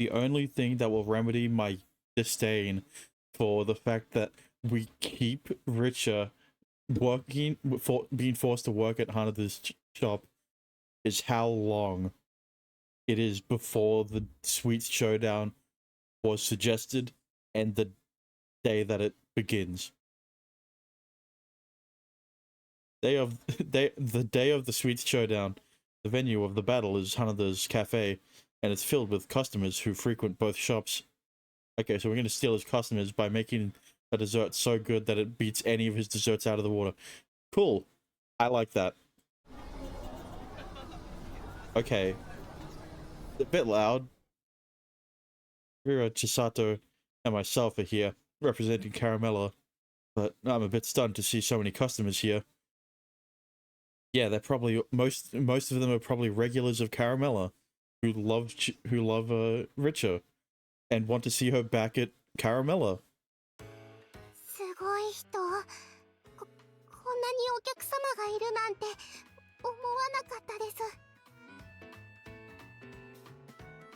the only thing that will remedy my disdain for the fact that we keep Richa working for being forced to work at Hanada's shop is how long it is before the Sweets Showdown was suggested and the day that it begins. The day of the Sweets Showdown, the venue of the battle is Hanada's cafe, and it's filled with customers who frequent both shops. Okay, so we're going to steal his customers by making a dessert so good that it beats any of his desserts out of the water. Cool. I like that. Okay. A bit loud. Rira, Chisato, and myself are here, representing Caramella, but I'm a bit stunned to see so many customers here. Yeah, they're probably most of them are probably regulars of Caramella, who love Richa, and want to see her back at Caramella.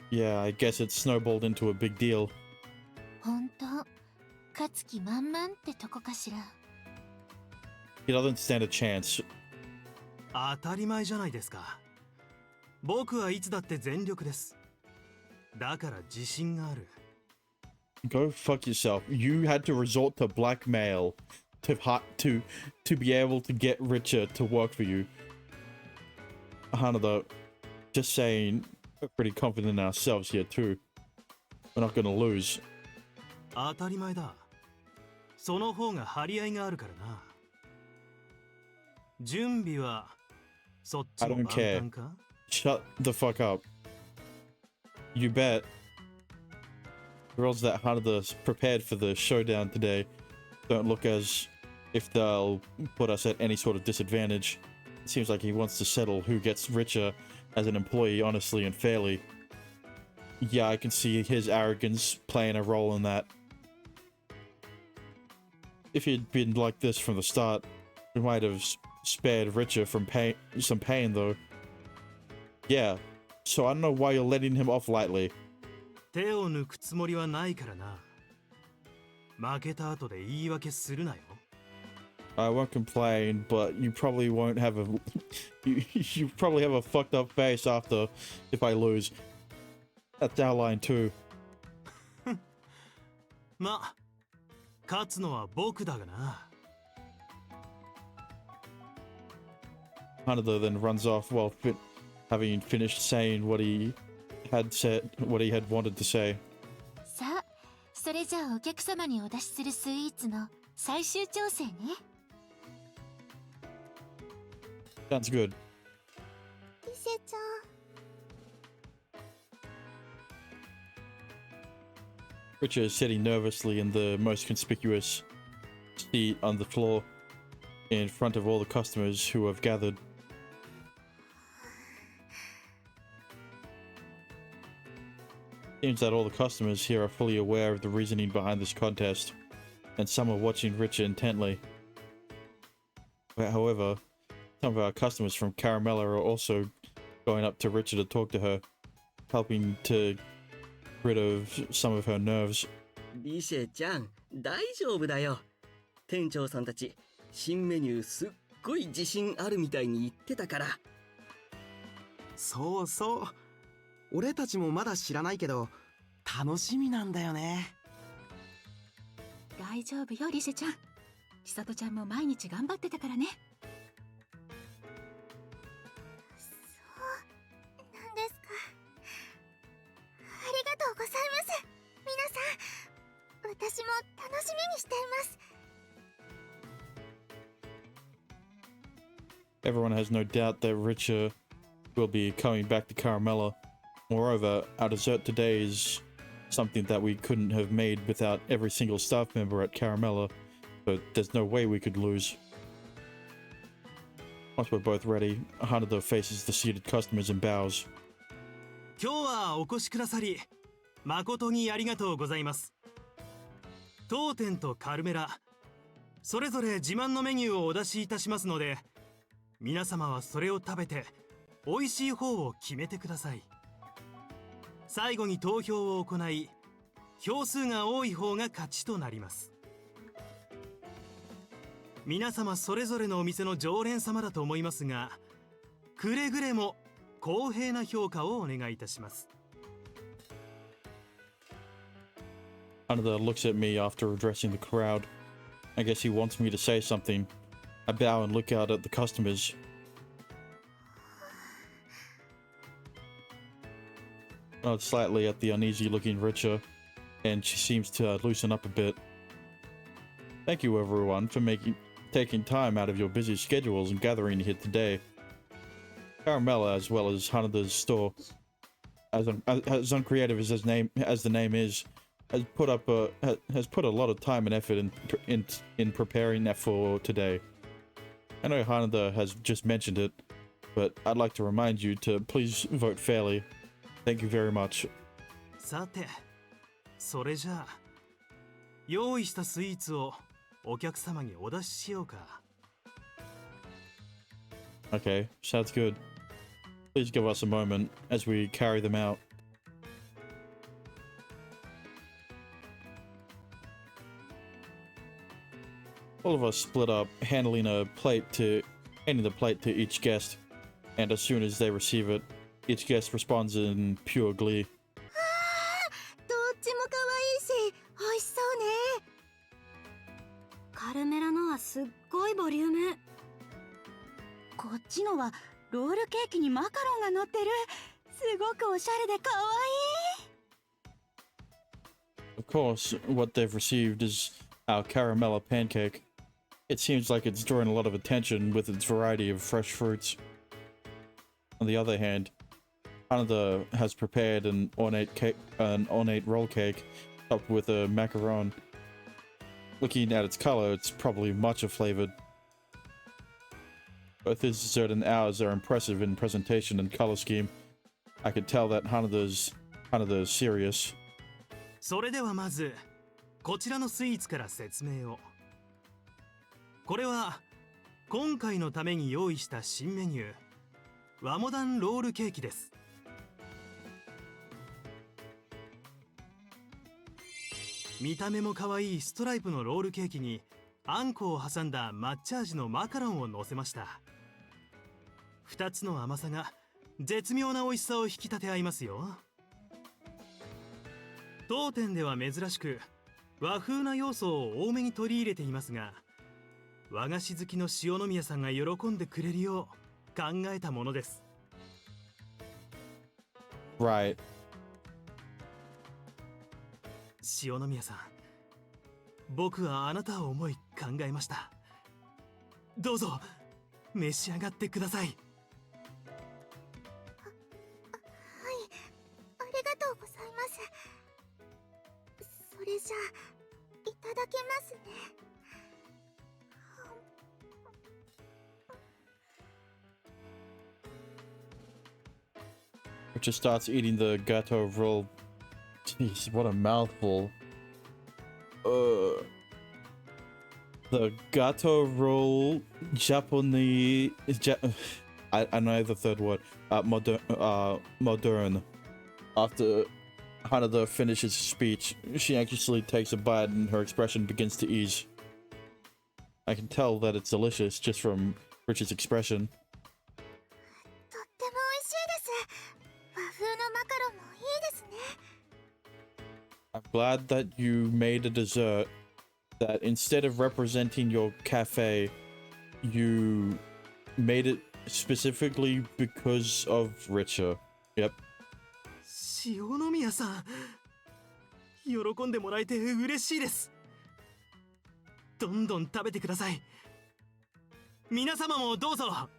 Yeah, I guess it snowballed into a big deal. He doesn't stand a chance. 当たり前じゃないですか。僕はいつだって全力です。だから自信がある。Go fuck yourself. You had to resort to blackmail to be able to get Richa to work for you. Hanada, just saying, we're pretty confident in ourselves here too. We're not gonna lose. 当たり前だ。その方が張り合いがあるからな。準備はそっちの万端か? Shut the fuck up. You bet. Girls that Hanada's prepared for the showdown today don't look as if they'll put us at any sort of disadvantage. It seems like he wants to settle who gets richer as an employee honestly and fairly. Yeah, I can see his arrogance playing a role in that. If he'd been like this from the start, we might have spared Richa from some pain though. Yeah, so I don't know why you're letting him off lightly. 手を抜くつもりはないからな。負けた後で言い訳するなよ。I won't complain, but you probably won't have a you probably have a fucked up face after if I lose. That's our line too. ま、勝つのは僕だがな。Hanada then runs off while having finished saying what he had wanted to say. さあ、それじゃあお客様にお出しするスイーツの最終調整ね。Sounds good. リセちゃん。Richa is sitting nervously in the most conspicuous seat on the floor in front of all the customers who have gathered. Seems that all the customers here are fully aware of the reasoning behind this contest, and some are watching Richa intently. However, some of our customers from Caramella are also going up to Richa to talk to her, helping to get rid of some of her nerves. リシェちゃん、大丈夫だよ。店長さんたち、新メニューすっごい自信あるみたいに言ってたから。そうそう。俺たちもまだ知らないけど、楽しみなんだよね。大丈夫よ、リシェちゃん。千里ちゃんも毎日頑張ってたからね。そうなんですか。ありがとうございます。皆さん、私も楽しみにしています。Everyone has no doubt that Richa will be coming back to Caramella. Moreover, our dessert today is something that we couldn't have made without every single staff member at Caramella, so there's no way we could lose. Once we're both ready, Hanada faces the seated customers and bows. 今日はお越しくださり、誠にありがとうございます。当店とカルメラ、それぞれ自慢のメニューをお出しいたしますので、皆様はそれを食べて、美味しい方を決めてください。最後に投票を行い、票数が多い方が勝ちとなります。皆様それぞれのお店の常連様だと思いますが、くれぐれも公平な評価をお願いいたします。Hanada looks at me after addressing the crowd. I guess he wants me to say something. I bow and look out at the customers. I nod slightly at the uneasy-looking Richa, and she seems to loosen up a bit. Thank you everyone for taking time out of your busy schedules and gathering here today. Caramella, as well as Hanada's store, as uncreative as the name is, has put a lot of time and effort in preparing that for today. I know Hanada has just mentioned it, but I'd like to remind you to please vote fairly. Thank you very much. さて、それじゃあ用意したスイーツをお客様にお出ししようか。Okay, sounds good. Please give us a moment as we carry them out. All of us split up, handing the plate to each guest, and as soon as they receive it, each guest responds in pure glee. どっちも可愛いし美味しそうね。カルメラのはすっごいボリューム。こっちのはロールケーキにマカロンが乗ってる。すごくおしゃれで可愛い。Of course, what they've received is our caramella pancake. It seems like it's drawing a lot of attention with its variety of fresh fruits. On the other hand, Hanada has prepared an ornate roll cake topped with a macaron. Looking at its color, it's probably matcha flavored. Both his dessert and ours are impressive in presentation and color scheme. I could tell that Hanada's serious. それではまずこちらのスイーツから説明を。これは今回のために用意した新メニュー、和モダンロールケーキです。見た目も可愛いストライプのロールケーキにあんこを挟んだ抹茶味のマカロンを乗せました。2つの甘さが絶妙な美味しさを引き立て合いますよ。当店では珍しく和風な要素を多めに取り入れていますが、和菓子好きの塩宮さんが喜んでくれるよう考えたものです。Right. 塩宮さん、僕はあなたを思い考えました。どうぞ召し上がってください。はい、ありがとうございます。それじゃあいただきますね。Richard starts eating the gateau roll. Jeez, what a mouthful. The gateau roll Japanese. I know the third word. Modern. After Hanada finishes his speech, she anxiously takes a bite and her expression begins to ease. I can tell that it's delicious just from Richard's expression. とっても美味しいです。和風のマカロンもいいですね。I'm glad that you made a dessert that instead of representing your cafe, you made it specifically because of Richa. Yep. 塩宮さん、喜んでもらえて嬉しいです。どんどん食べてください。皆様もどうぞ。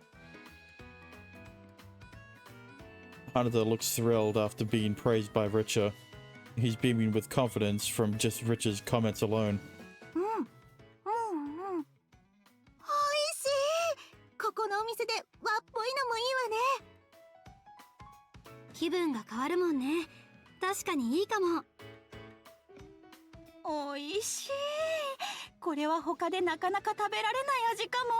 Hanada looks thrilled after being praised by Richa. He's beaming with confidence from just Richa's comments alone. うんうんうん。美味しい。ここのお店で和っぽいのもいいわね。気分が変わるもんね。確かにいいかも。美味しい。これは他でなかなか食べられない味かも。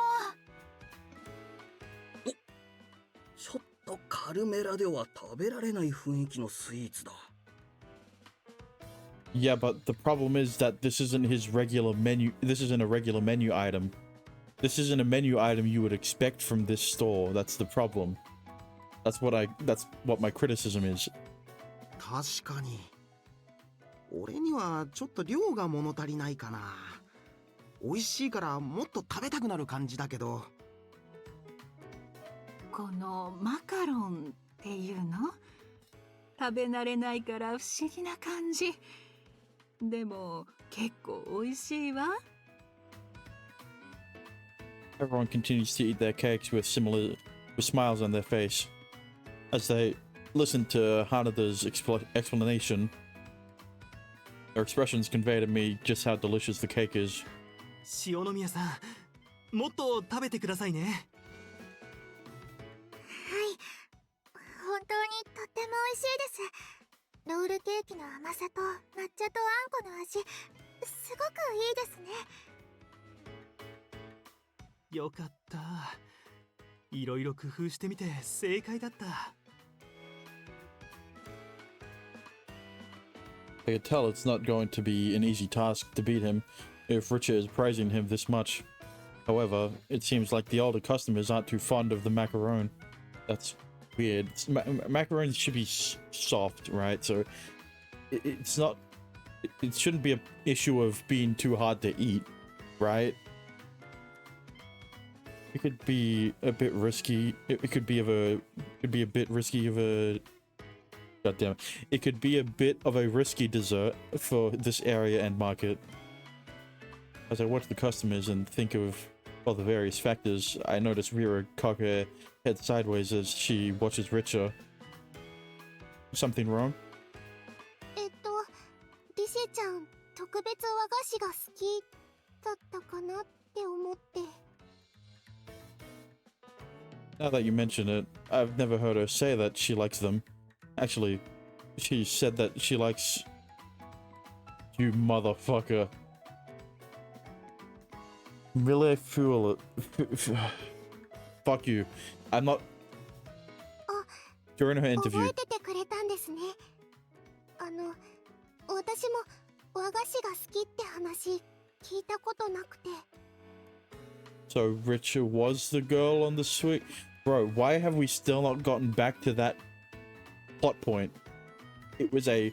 ちょっとカルメラでは食べられない雰囲気のスイーツだ。 Yeah, but the problem is that this isn't his regular menu. This isn't a regular menu item. This isn't a menu item you would expect from this store. That's the problem. That's what my criticism is. 確かに俺にはちょっと量が物足りないかな。美味しいからもっと食べたくなる感じだけど。このマカロンっていうの食べ慣れないから不思議な感じ。でも結構美味しいわ。 Everyone continues to eat their cakes with smiles on their face. As they listen to Hanada's explanation, their expressions convey to me just how delicious the cake is. 塩宮さん、もっと食べてくださいね。はい、本当にとっても美味しいです。ロールケーキの甘さと抹茶とあんこの味、すごくいいですね。よかった。いろいろ工夫してみて正解だった。I could tell it's not going to be an easy task to beat him if Richard is praising him this much. However, it seems like the older customers aren't too fond of the macaron. That's weird. Macarons should be soft, right? So it's not. It shouldn't be an issue of being too hard to eat, right? It could be a bit risky. It could be a bit risky of a. God damn it. It could be a bit of a risky dessert for this area and market. As I watch the customers and think of all the various factors, I notice Rira cock her head sideways as she watches Richa. Something wrong? リセちゃん、特別和菓子が好きだったかなって思って。Now that you mention it, I've never heard her say that she likes them. Actually, she said that she likes you, motherfucker. Really fool it. Fuck you. I'm not. During her interview. 覚えててくれたんですね。私も和菓子が好きって話聞いたことなくて。So Richa was the girl on the suite? Bro, why have we still not gotten back to that plot point? It was a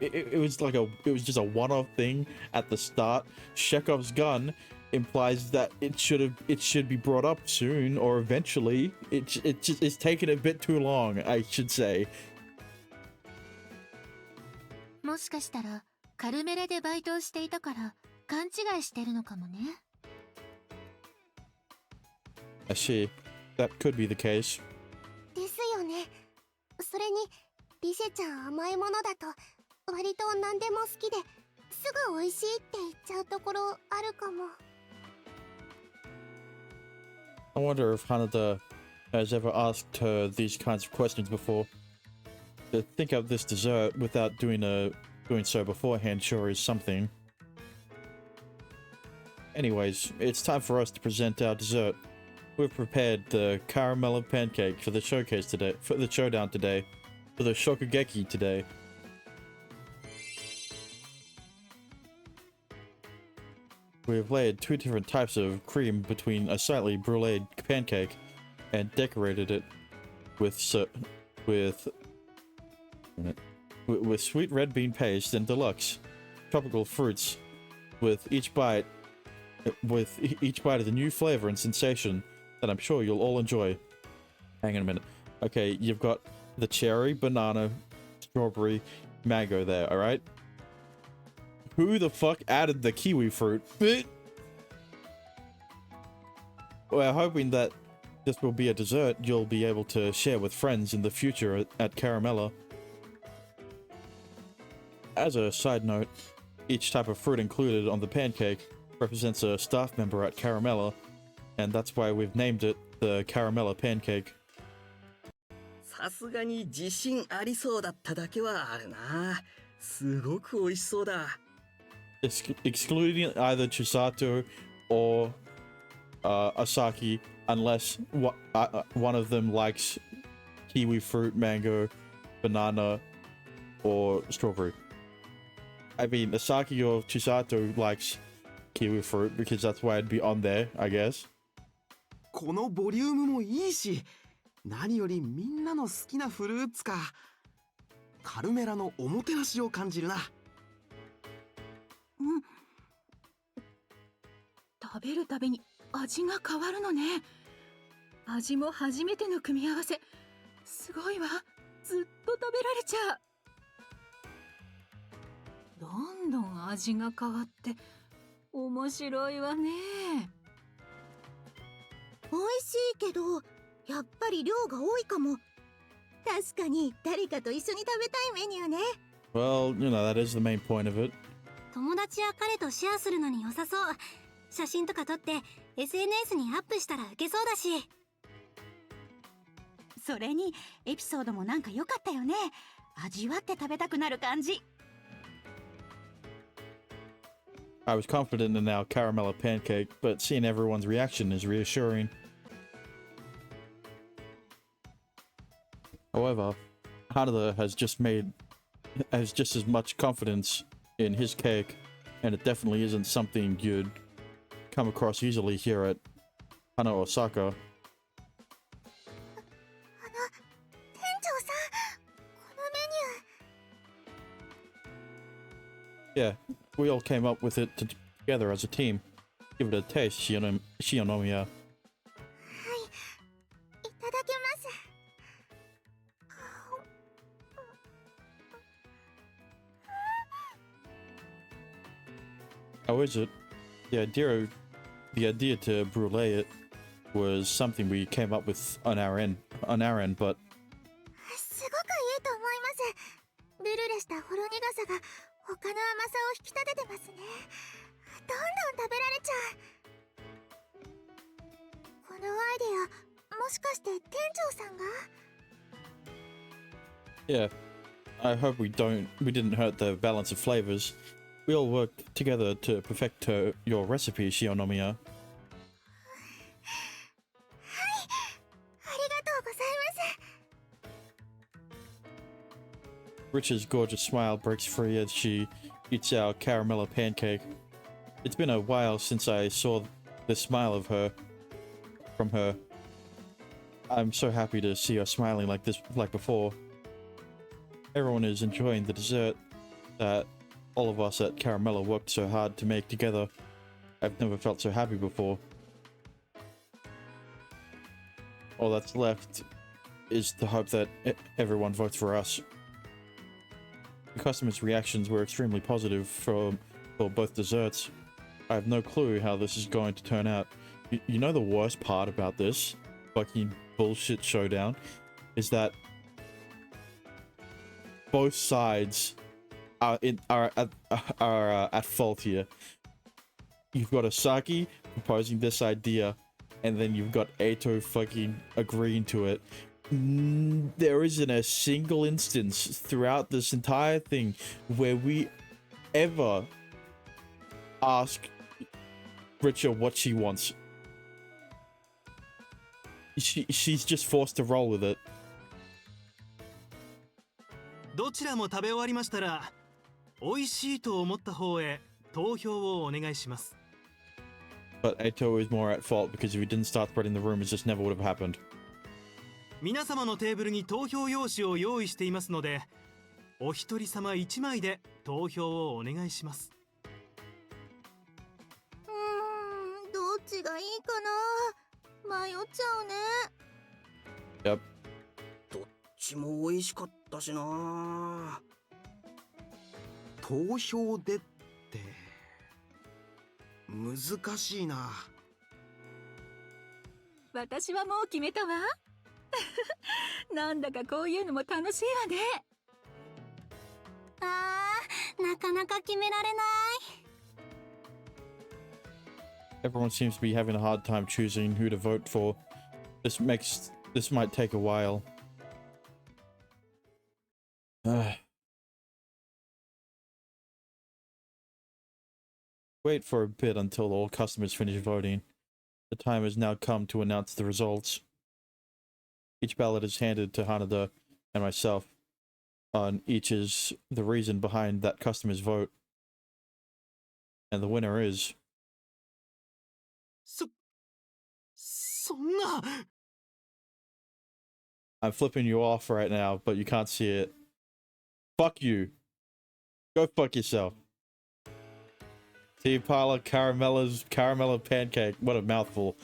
it was like it was just a one-off thing at the start. Chekhov's gun implies that it should be brought up soon or eventually. It's taken a bit too long, I should say. もしかしたらカルメラでバイトをしていたから勘違いしてるのかもね。I see. That could be the case. ですよね。それにリセちゃん甘いものだと割と何でも好きですぐ美味しいって言っちゃうところあるかも。I wonder if Hanada has ever asked her these kinds of questions before. To think of this dessert without doing so beforehand sure is something. Anyways, it's time for us to present our dessert. We've prepared the caramel pancake for the showcase today, for the showdown today, for the shokugeki today. We've laid two different types of cream between a slightly bruleed pancake and decorated it with sweet red bean paste and deluxe tropical fruits with each bite of the new flavor and sensation that I'm sure you'll all enjoy. Hang on a minute. Okay, you've got the cherry, banana, strawberry, mango there, alright? Who the fuck added the kiwi fruit? We're hoping that this will be a dessert you'll be able to share with friends in the future at Caramella. As a side note, each type of fruit included on the pancake represents a staff member at Caramella, and that's why we've named it the Caramella Pancake. さすがに自信ありそうだっただけはあるな。すごく美味しそうだ。Excluding either Chisato or Asaki, unless one of them likes kiwi fruit, mango, banana, or strawberry. I mean, Asaki or Chisato likes kiwi fruit because that's why it'd be on there, I guess. このボリュームもいいし、何よりみんなの好きなフルーツか。カルメラのおもてなしを感じるな。うん。食べるたびに味が変わるのね。味も初めての組み合わせ。すごいわ。ずっと食べられちゃう。どんどん味が変わって面白いわね。美味しいけどやっぱり量が多いかも。確かに誰かと一緒に食べたいメニューね。 Well, you know, that is the main point of it. 友達や彼とシェアするのに良さそう。写真とか撮って SNS にアップしたらウケそうだし。それにエピソードもなんか良かったよね。味わって食べたくなる感じ。I was confident in our caramel pancake, but seeing everyone's reaction is reassuring. However, Hanada has just as much confidence in his cake, and it definitely isn't something you'd come across easily here at Hana Osaka. 店長さん、このメニュー。 Yeah, we all came up with it together as a team. Give it a taste, Shionomiya. はい、いただきます。How is it? The idea to brulee it was something we came up with on our end, but すごくいいと思います。ブルレしたほろ苦さが他の甘さを引き立ててますね。どんどん食べられちゃう。このアイデア、もしかして店長さんが？ yeah, I hope we didn't hurt the balance of flavors. We all worked together to perfect your recipe, Shionomiya. はい、ありがとうございます。 Rich's gorgeous smile breaks free as she eats our caramella pancake. It's been a while since I saw this smile from her. I'm so happy to see her smiling like before. Everyone is enjoying the dessert that all of us at Caramella worked so hard to make together. I've never felt so happy before. All that's left is to hope that everyone votes for us. The customers' reactions were extremely positive for both desserts. I have no clue how this is going to turn out. You know the worst part about this fucking bullshit showdown is that both sides are at fault here. You've got Asaki proposing this idea, and then you've got Eito fucking agreeing to it. There isn't a single instance throughout this entire thing where we ever ask Richa what she wants. She's just forced to roll with it. どちらも食べ終わりましたら、美味しいと思った方へ投票をお願いします。But Eito is more at fault because if he didn't start spreading the rumors, this never would have happened. 皆様のテーブルに投票用紙を用意していますので、お一人様1枚で投票をお願いします。どっちがいいかな。迷っちゃうね。 Yep. どっちも美味しかったしな。投票でって難しいな。私はもう決めたわ。なんだかこういうのも楽しいわね。なかなか決められない。 Everyone seems to be having a hard time choosing who to vote for. This might take a while. Wait for a bit until all customers finish voting. The time has now come to announce the results. Each ballot is handed to Hanada and myself, and each is the reason behind that customer's vote. And the winner is... そんな。 I'm flipping you off right now, but you can't see it. Fuck you. Go fuck yourself. Tea Parlor Caramella Pancake. What a mouthful.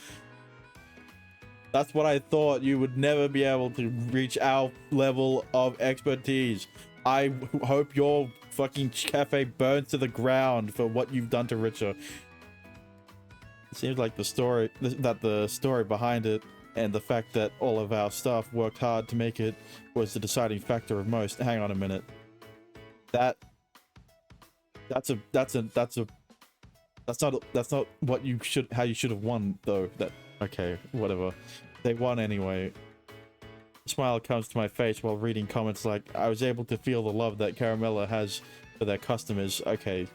That's what I thought. You would never be able to reach our level of expertise. I hope your fucking cafe burns to the ground for what you've done to Richa. It seems like the story behind it and the fact that all of our staff worked hard to make it was the deciding factor of most. Hang on a minute. That's not what you should, how you should have won though. Okay, whatever. They won anyway. A smile comes to my face while reading comments like, I was able to feel the love that Caramella has for their customers. Okay,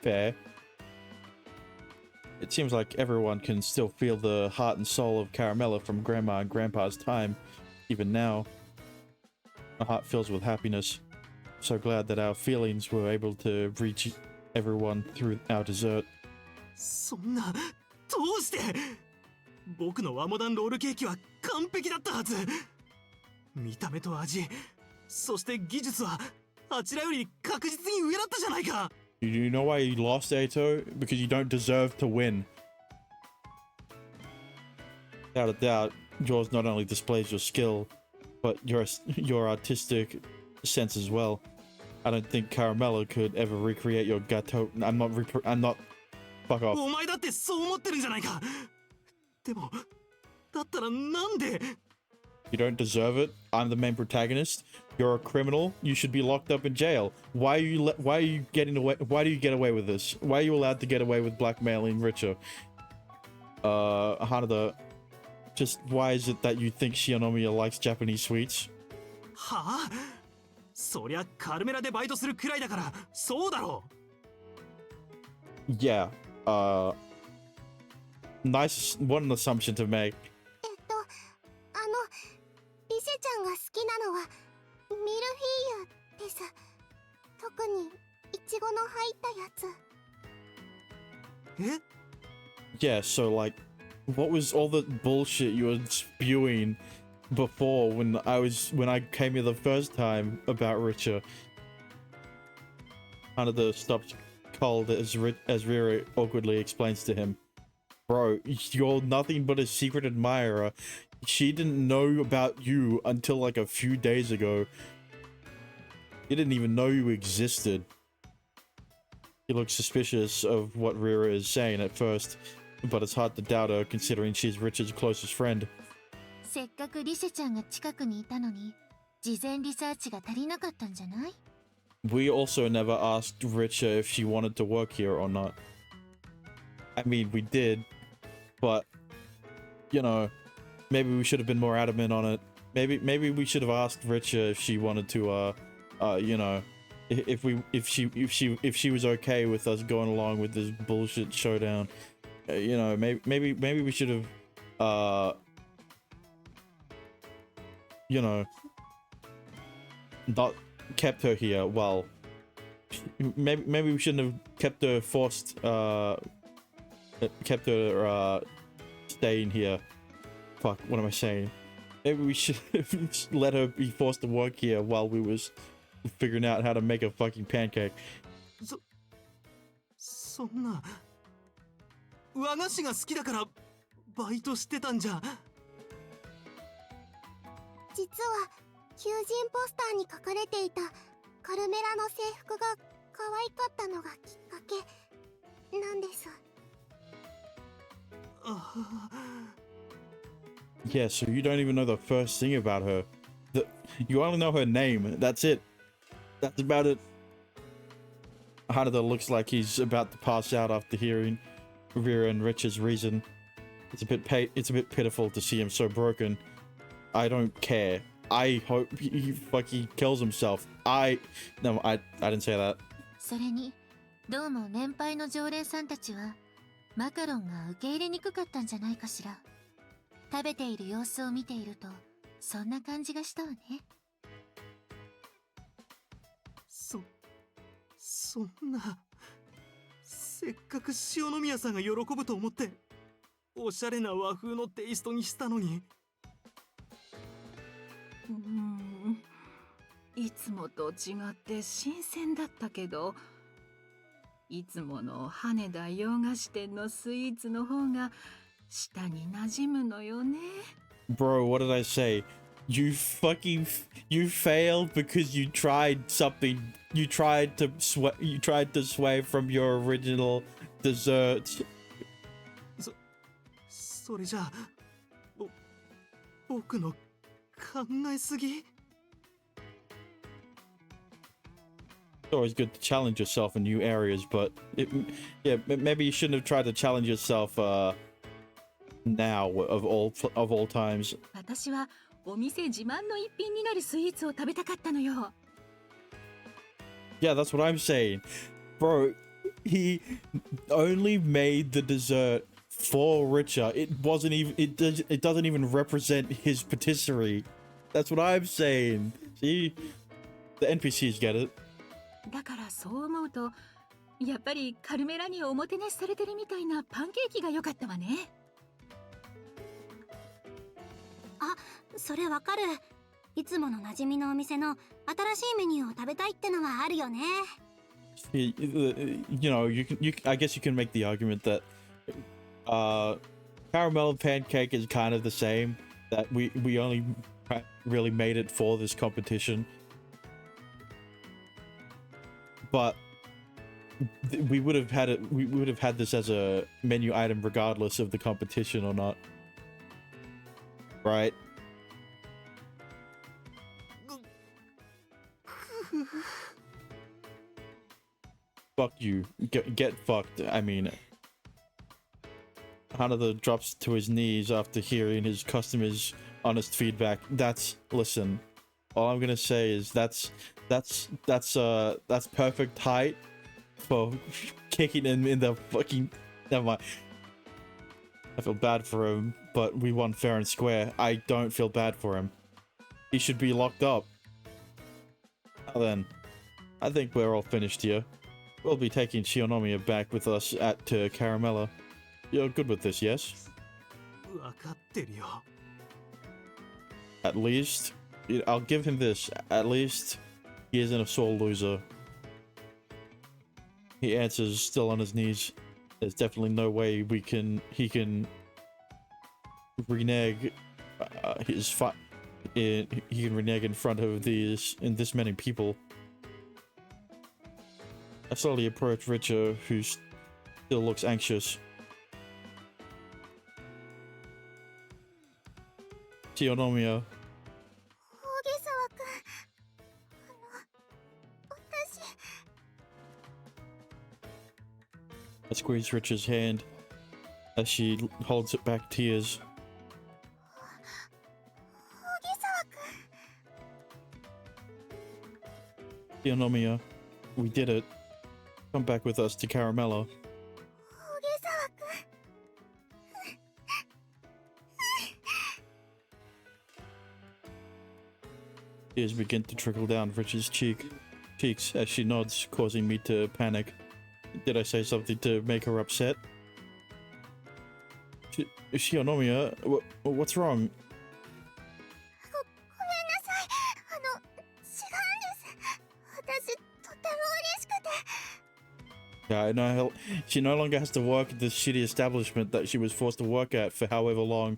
fair. It seems like everyone can still feel the heart and soul of Caramella from Grandma and Grandpa's time. Even now, my heart fills with happiness. So glad that our feelings were able to reach everyone through our dessert. そんな、どうして。僕の和モダンロールケーキは完璧だったはず。見た目と味、そして技術はあちらより確実に上だったじゃないか。You know why you lost, Ato? Because you don't deserve to win. Without a doubt, yours not only displays your skill, but your artistic sense as well. I don't think Caramella could ever recreate your gâteau. I'm not. Fuck off. お前だってそう思ってるんじゃないか。でも、だったらなんで。 You don't deserve it. I'm the main protagonist. You're a criminal. You should be locked up in jail. Why are you getting away? Why do you get away with this? Why are you allowed to get away with blackmailing Richa? Hanada, just why is it that you think Shinomiya likes Japanese sweets? はあ、そりゃカルメラでバイトするくらいだからそうだろう。 Yeah. Nice. What an assumption to make. リセちゃんが好きなのはミルフィーユです。特にイチゴの入ったやつ。え？ Yeah, so like, what was all the bullshit you were spewing before when I came here the first time about Richa? Hanada stops cold as Riri awkwardly explains to him. Bro, you're nothing but a secret admirer. She didn't know about you until like a few days ago. She didn't even know you existed. He looks suspicious of what Rira is saying at first, but it's hard to doubt her considering she's Richard's closest friend. せっかくリセちゃんが近くにいたのに、事前リサーチが足りなかったんじゃない？ We also never asked Richa if she wanted to work here or not. I mean, we did, but, you know, maybe we should have been more adamant on it. Maybe we should have asked Richa if she wanted to, you know, if she was okay with us going along with this bullshit showdown. You know, maybe we should have, you know, not kept her here. Well, maybe we shouldn't have kept her staying here. Fuck, what am I saying? Maybe we should let her be forced to work here while we was figuring out how to make a fucking pancake. そんな和菓子が好きだからバイトしてたんじゃ。実は求人ポスターに書かれていたカルメラの制服が可愛かったのがきっかけなんです。 Yeah, so you don't even know the first thing about her. You only know her name. That's it. That's about it. Hanada looks like he's about to pass out after hearing Rira and Rich's reason. It's a bit pitiful to see him so broken. I don't care. I hope he kills himself. No, I didn't say that. それに、どうも年配の常連さんたちはマカロンが受け入れにくかったんじゃないかしら。食べている様子を見ているとそんな感じがしたわね。そんな、せっかく塩宮さんが喜ぶと思っておしゃれな和風のテイストにしたのに。いつもと違って新鮮だったけど、いつもの羽田洋菓子店のスイーツの方が舌に馴染むのよね。 Bro, what did I say? You failed because you tried something. You tried to sway from your original desserts. それじゃあ僕の考えすぎ。 It's always good to challenge yourself in new areas, but maybe you shouldn't have tried to challenge yourself now of all times. 私はお店自慢の一品になるスイーツを食べたかったのよ。 Yeah, that's what I'm saying. Bro, he only made the dessert for Richa. It doesn't even represent his patisserie. That's what I'm saying. See? The NPCs get it. だからそう思うと、やっぱりカルメラにおもてなしされてるみたいなパンケーキが良かったわね。あ、それわかる。いつもの馴染みのお店の新しいメニューを食べたいってのはあるよね。You know, I guess you can make the argument that caramel pancake is kind of the same. That we only really made it for this competition, but we would have had it. We would have had this as a menu item regardless of the competition or not, right? Fuck you. Get fucked. I mean, Hanada drops to his knees after hearing his customers' honest feedback. Listen. All I'm gonna say is that's perfect height for kicking him in the fucking. Never mind. I feel bad for him, but we won fair and square. I don't feel bad for him. He should be locked up. Now then, I think we're all finished here. We'll be taking Shionomiya back with us to Caramella. You're good with this, yes? わかってるよ。 At least, I'll give him this. At least, he isn't a sore loser. He answers, still on his knees. There's definitely no way he can renege he can renege in front of this many people. I slowly approach Richa, who still looks anxious. Shionomiya. 大げさわくん、私。 I squeeze Richa's hand as she holds it back tears. 大げさわくん。 Shionomiya, we did it. Come back with us to Caramella. 大げさわくん。 Tears begin to trickle down Richa's cheeks as she nods, causing me to panic. Did I say something to make her upset? Shionomiya, what's wrong? ごめんなさい。違うんです。私、とても嬉しくて。 Yeah, I know. She no longer has to work at this shitty establishment that she was forced to work at for however long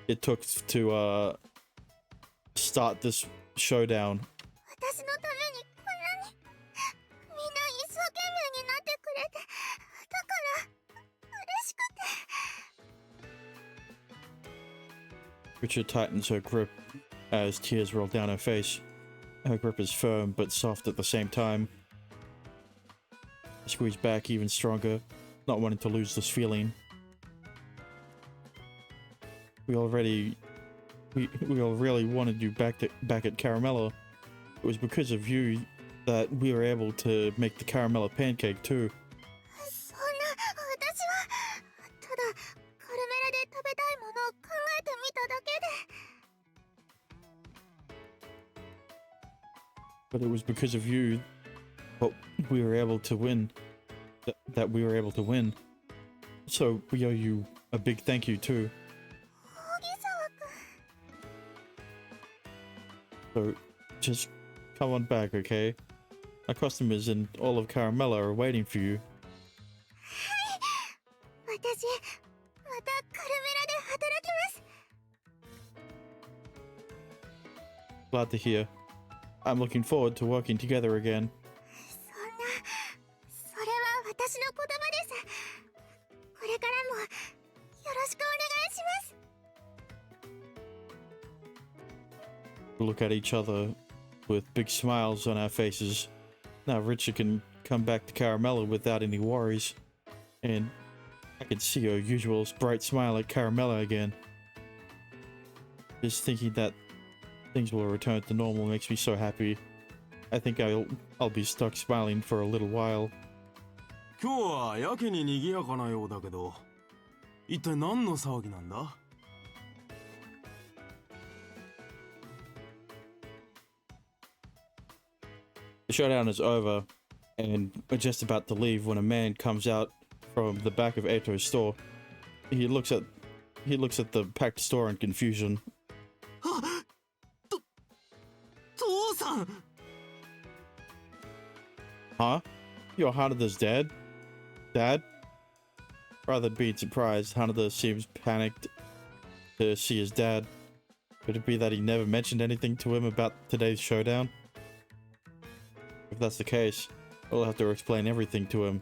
it took to start this showdown. 私のためにこんなにみんな一生懸命になってくれて、だから嬉しくて。 Richard tightens her grip as tears roll down her face. Her grip is firm but soft at the same time. I squeeze back even stronger, not wanting to lose this feeling. We all really wanted you back at Caramella. It was because of you that we were able to make the Caramella pancake too. そんな、私はただカルメラで食べたいものを考えてみた but it was because of you but we were able to win. That we were able to win. So we owe you a big thank you too. So just come on back, okay? Our customers and all of Caramella are waiting for you. 私またカルメラで働きます。 Glad to hear. I'm looking forward to working together again. そんな、それは私の言葉です。これからもよろしくお願いします。 We look at each other with big smiles on our faces. Now Richard can come back to Caramella without any worries. And I can see her usual bright smile at Caramella again. Just thinking that things will return to normal makes me so happy. I think I'll be stuck smiling for a little while. 今日はやけに賑やかなようだけど、一体何の騒ぎなんだ? The showdown is over, and we're just about to leave when a man comes out from the back of Eto's store. He looks at the packed store in confusion. 父さん! Huh? You're Hanada's dad? Dad? Rather than being surprised, Hanada seems panicked to see his dad. Could it be that he never mentioned anything to him about today's showdown? If that's the case, I'll have to explain everything to him.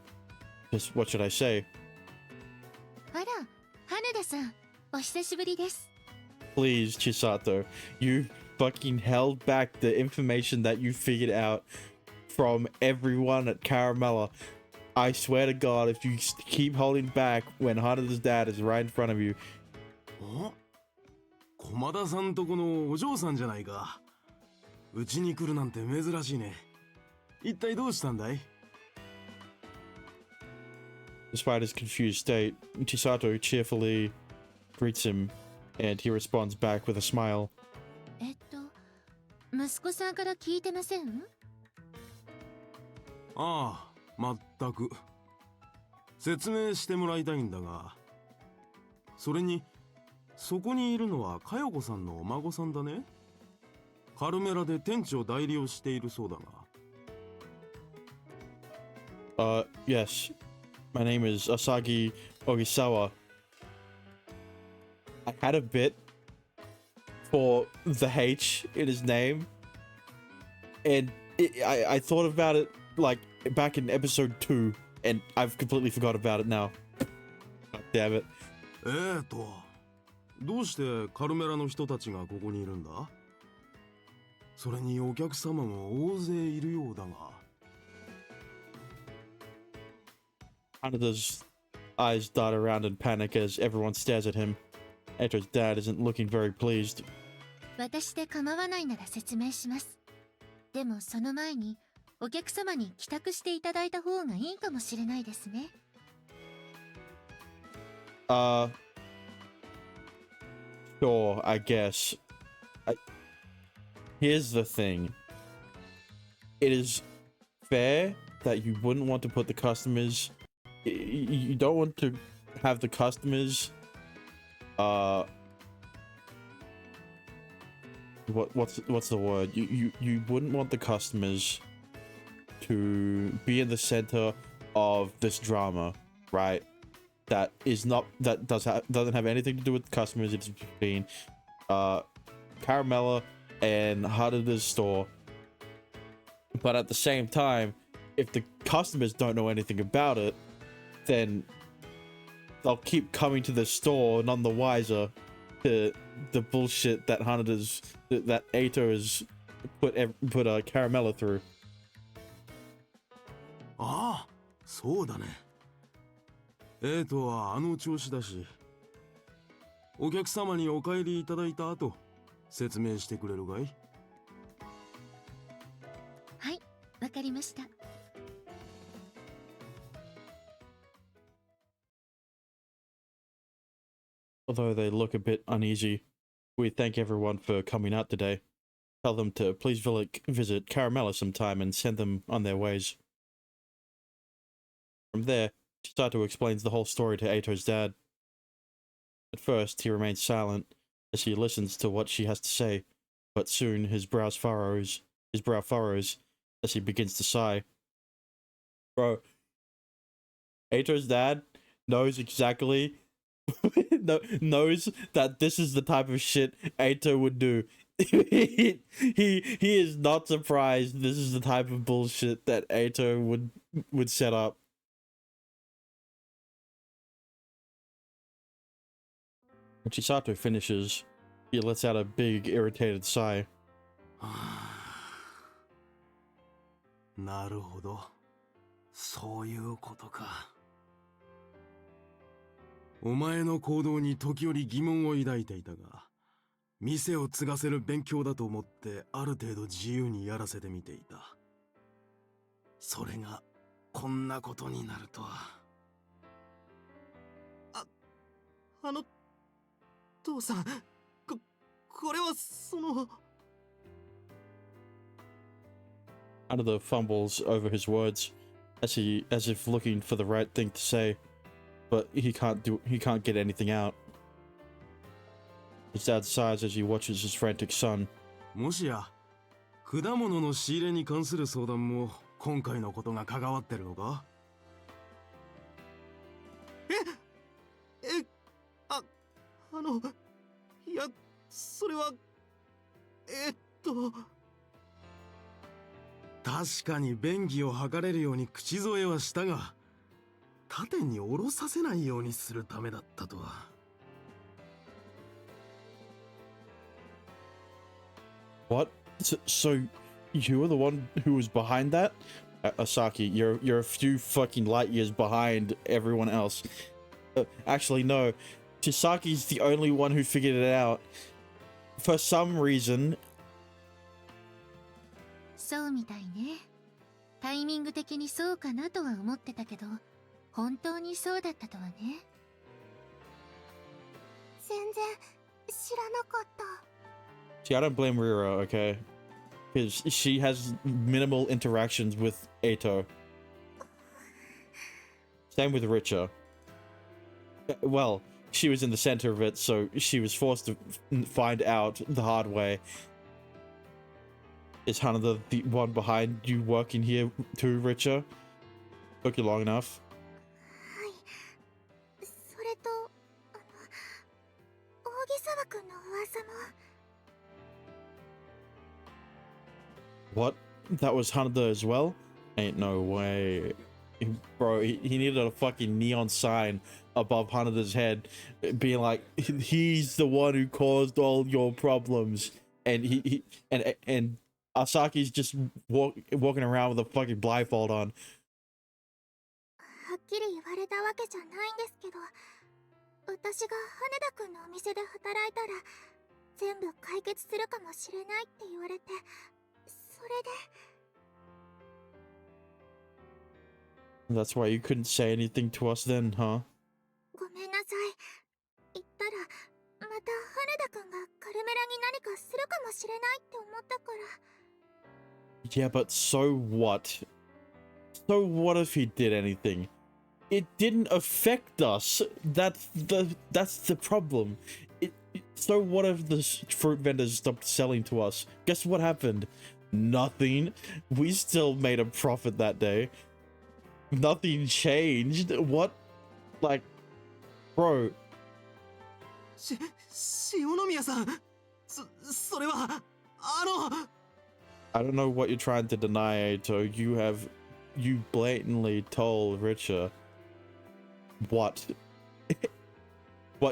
Just what should I say? あら、花田さん、お久しぶりです。 Please, Chisato, you fucking held back the information that you figured out from everyone at Caramella. I swear to God, if you keep holding back when Hanada's dad is right in front of you. お、駒田さんとこのお嬢さんじゃないか。うちに来るなんて珍しいね。一体どうしたんだい? Despite his confused state, Chisato cheerfully greets him, and he responds back with a smile. 息子さんから聞いてません? ああ、まったく。説明してもらいたいんだが。それに、そこにいるのは佳代子さんのお孫さんだね。カルメラで店長代理をしているそうだが。Yes. My name is Asagi Ogisawa. I had a bit for the H in his name, and I thought about it like back in episode 2, and I've completely forgot about it now. God damn it. どうしてカルメラの人たちがここにいるんだ? それにお客様も大勢いるようだが。Hanada's eyes dart around in panic as everyone stares at him. Eto's dad isn't looking very pleased. 私で構わないなら説明します。でもその前にお客様に帰宅していただいた方がいいかもしれないですね。Sure, I guess. Here's the thing. It is fair that you wouldn't want to put the customers... You don't want to have the customers... What's the word? You wouldn't want the customers to be in the center of this drama, right? That doesn't have anything to do with the customers. It's between Caramella and Hanada's store. But at the same time, if the customers don't know anything about it, then they'll keep coming to the store none the wiser to the bullshit that that Eito has put Caramella through. ああ、そうだね。エイトはあの調子だし、お客様にお帰りいただいた後、説明してくれるかい? はい、わかりました。Although they look a bit uneasy, we thank everyone for coming out today. tell them to please visit Caramella sometime and send them on their ways. From there, Chisato explains the whole story to Eito's dad. At first, he remains silent as he listens to what she has to say, but soon his brow furrows as he begins to sigh. Bro, Eito's dad knows exactly knows that this is the type of shit Eito would do. he is not surprised this is the type of bullshit that Eito would set up. When Chisato finishes, he lets out a big, irritated sigh. なるほど。そういうことか。お前の行動に時折疑問を抱いていたが、店を継がせる勉強だと思ってある程度自由にやらせてみていた。それがこんなことになるとは。父さん、これはその。Another fumbles over his words, as if looking for the right thing to say, but he can't get anything out. His dad sighs as he watches his frantic son. もしや果物の仕入れに関する相談も今回のことが関わってるのか？いや、それは確かに便宜を図れるように口添えはしたが、縦に下ろさせないようにするためだったとは。What? So you were the one who was behind that? Asaki, you're a few fucking light years behind everyone else. Actually, no. Chisaki's the only one who figured it out. For some reason. そうみたいね。タイミング的にそうかなとは思ってたけど、本当にそうだったとはね。全然知らなかった。See, I don't blame Rira, okay? Because she has minimal interactions with Eito. Same with Richa. Well, she was in the center of it, so she was forced to find out the hard way. Is Hanada the one behind you working here too, Richa? Took you long enough? はい。それと、大木沢君の噂も。What? That was Hanada as well? Ain't no way. Bro, he needed a fucking neon sign above Hanada's head being like, he's the one who caused all your problems. And and Asaki's just walking around with a fucking blindfold on. はっきり言われたわけじゃないんですけど、私が羽田くんのお店で働いたら全部解決するかもしれないって言われて、それで。That's why you couldn't say anything to us then, huh? ごめんなさい。言ったらまた羽田くんがカルメラに何かするかもしれないって思ったから。Yeah, but so what? So what if he did anything? It didn't affect us. That's the problem. So what if the fruit vendors stopped selling to us? Guess what happened? Nothing. We still made a profit that day. Nothing changed. What? Like, bro. 塩宮さん、それはI don't know what you're trying to deny, Eito. You blatantly told Richa what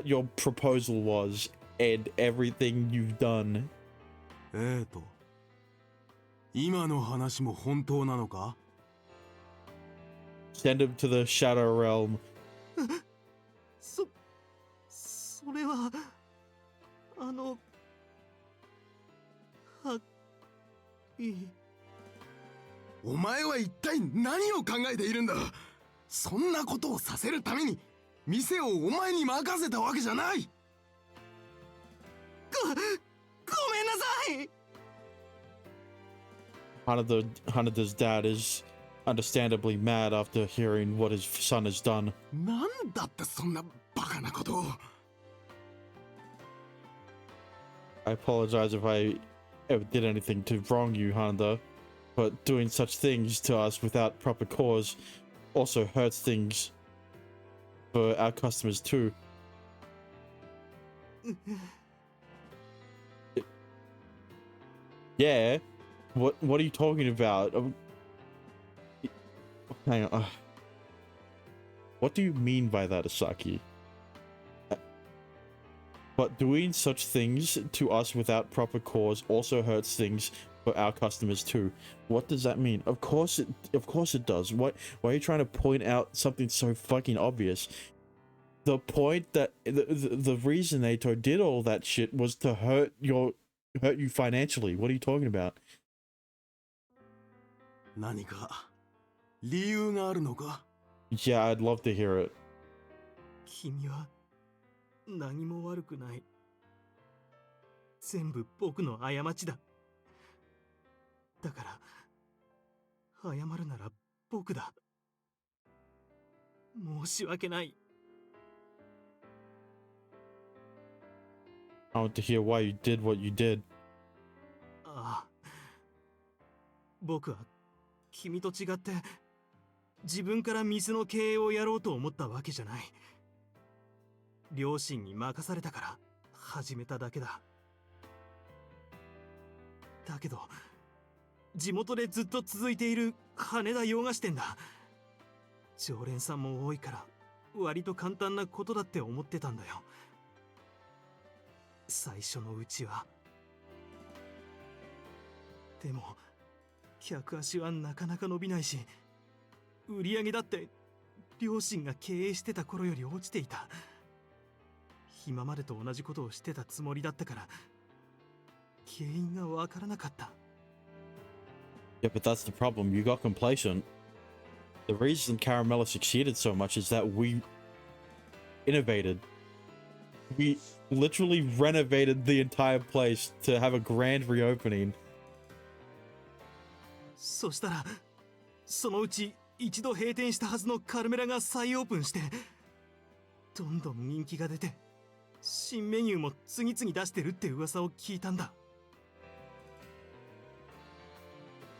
your proposal was and everything you've done. 今の話も本当なのか？ Send him to the Shadow Realm. それはお前は一体何を考えているんだ？そんなことをさせるために店をお前に任せたわけじゃない。ごめんなさい。Hanada's dad is understandably mad after hearing what his son has done. なんだってそんなバカなことを。 I apologize if I ever did anything to wrong you, Hanada, but doing such things to us without proper cause also hurts things for our customers too. Yeah? What are you talking about? Hang on. What do you mean by that, Asaki? But doing such things to us without proper cause also hurts things for our customers too. What does that mean? Of course it does. Why are you trying to point out something so fucking obvious? The point that the reason Ato did all that shit was to hurt you financially. What are you talking about? 何か理由があるのか？ Yeah, I'd love to hear it. 君は何も悪くない。全部僕の過ちだ。だから謝るなら僕だ。申し訳ない。I want to hear why you did what you did. ああ、僕は君と違って自分から店の経営をやろうと思ったわけじゃない。両親に任されたから始めただけだ。だけど地元でずっと続いている羽田洋菓子店だ。常連さんも多いから割と簡単なことだって思ってたんだよ。最初のうちは。でも客足はなかなか伸びないし、売り上げだって両親が経営してた頃より落ちていた。今までと同じことをしてたつもりだったから原因がわからなかった。 Yeah, but that's the problem. You got complacent. The reason Caramella succeeded so much is that we innovated. We literally renovated the entire place to have a grand reopening. そしたらそのうち一度閉店したはずのカルメラが再オープンして、どんどん人気が出て新メニューも次々出してるって噂を聞いたんだ。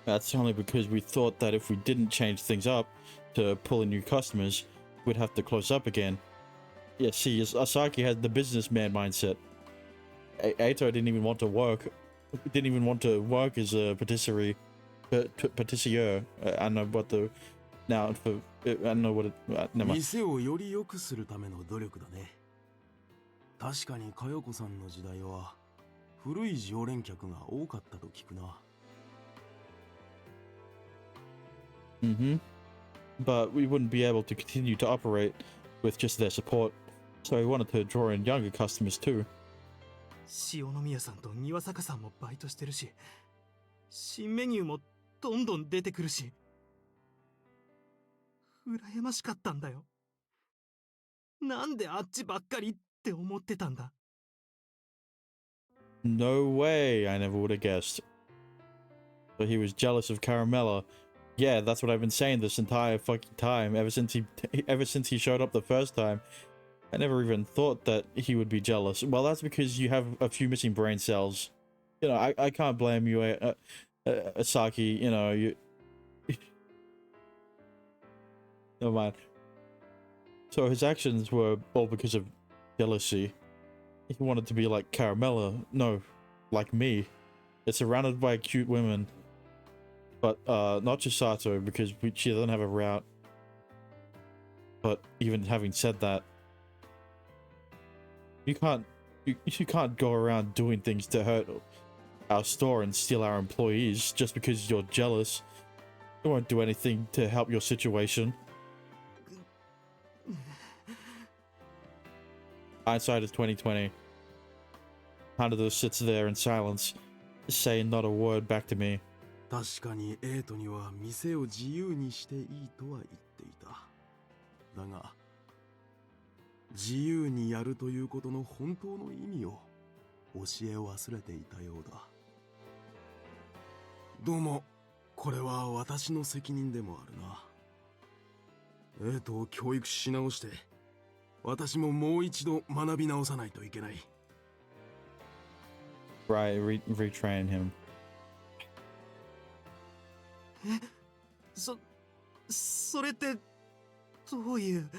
That's only because we thought that if we didn't change things up to pull in new customers, we'd have to close up again. Yeah, see, Asaki had the businessman mindset. Ato didn't even want to work. Didn't even want to work as a patisserie. Patissier. I don't know what the... Now, for... I don't know what it... never mind. 店をより良くするための努力だね。確かに佳代子さんの時代は古い常連客が多かったと聞くな。Mm-hmm. But we wouldn't be able to continue to operate with just their support, so we wanted to draw in younger customers too. 塩宮さんと庭坂さんもバイトしてるし、新メニューもどんどん出てくるし、羨ましかったんだよ。なんであっちばっかりって思ってたんだ。 No way, I never would have guessed. But he was jealous of Caramella. Yeah, that's what I've been saying this entire fucking time, ever since he showed up the first time. I never even thought that he would be jealous. Well, that's because you have a few missing brain cells. You know, I can't blame you, Asaki, you know, you... Never mind. So his actions were all because of jealousy. He wanted to be like Caramella. No, like me. It's surrounded by cute women. But, not Chisato, because she doesn't have a route. But even having said that, you can't go around doing things to hurt our store and steal our employees just because you're jealous. You won't do anything to help your situation. Hindsight is 2020. Hanado sits there in silence, saying not a word back to me. 確かにエイトには店を自由にしていいとは言っていた。だが自由にやるということの本当の意味を教え忘れていたようだ。どうもこれは私の責任でもあるな。エイトを教育し直して、私ももう一度学び直さないといけない。Right, retrain him. それってどういう。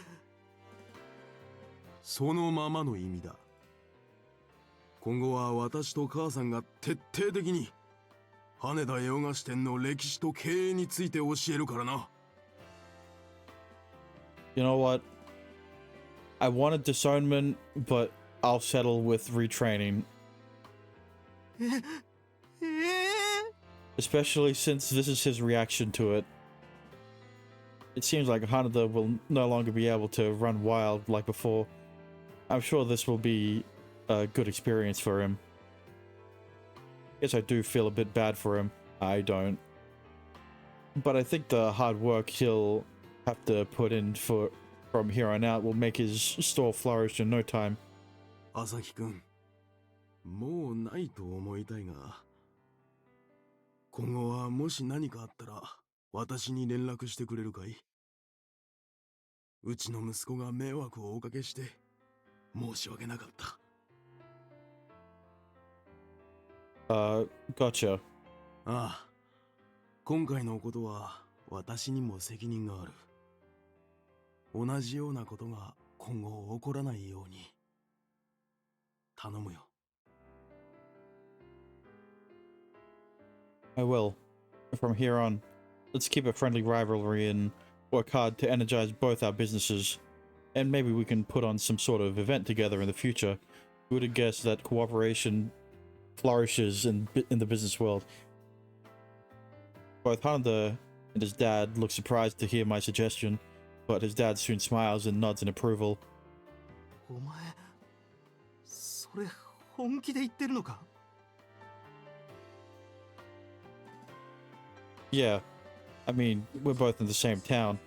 そのままの意味だ。今後は私と母さんが徹底的に羽田洋菓子店の歴史と経営について教えるからな。You know what? I wanted disownment, but I'll settle with retraining. Especially since this is his reaction to it. It seems like Hanada will no longer be able to run wild like before. I'm sure this will be a good experience for him. Guess I do feel a bit bad for him. I don't. But I think the hard work he'll have to put in from here on out will make his store flourish in no time. 朝日くん、もうないと思いたいが、今後はもし何かあったら私に連絡してくれるかい？うちの息子が迷惑をおかけして申し訳なかった。Gotcha. ああ、今回のことは私にも責任がある。同じようなことが今後起こらないように頼むよ。I will. From here on, let's keep a friendly rivalry and work hard to energize both our businesses. And maybe we can put on some sort of event together in the future. Who would have guessed that cooperation flourishes in the business world? Both Hanada and his dad look surprised to hear my suggestion, but his dad soon smiles and nods in approval. お前それ本気で言ってるのか？ Yeah, I mean, we're both in the same town.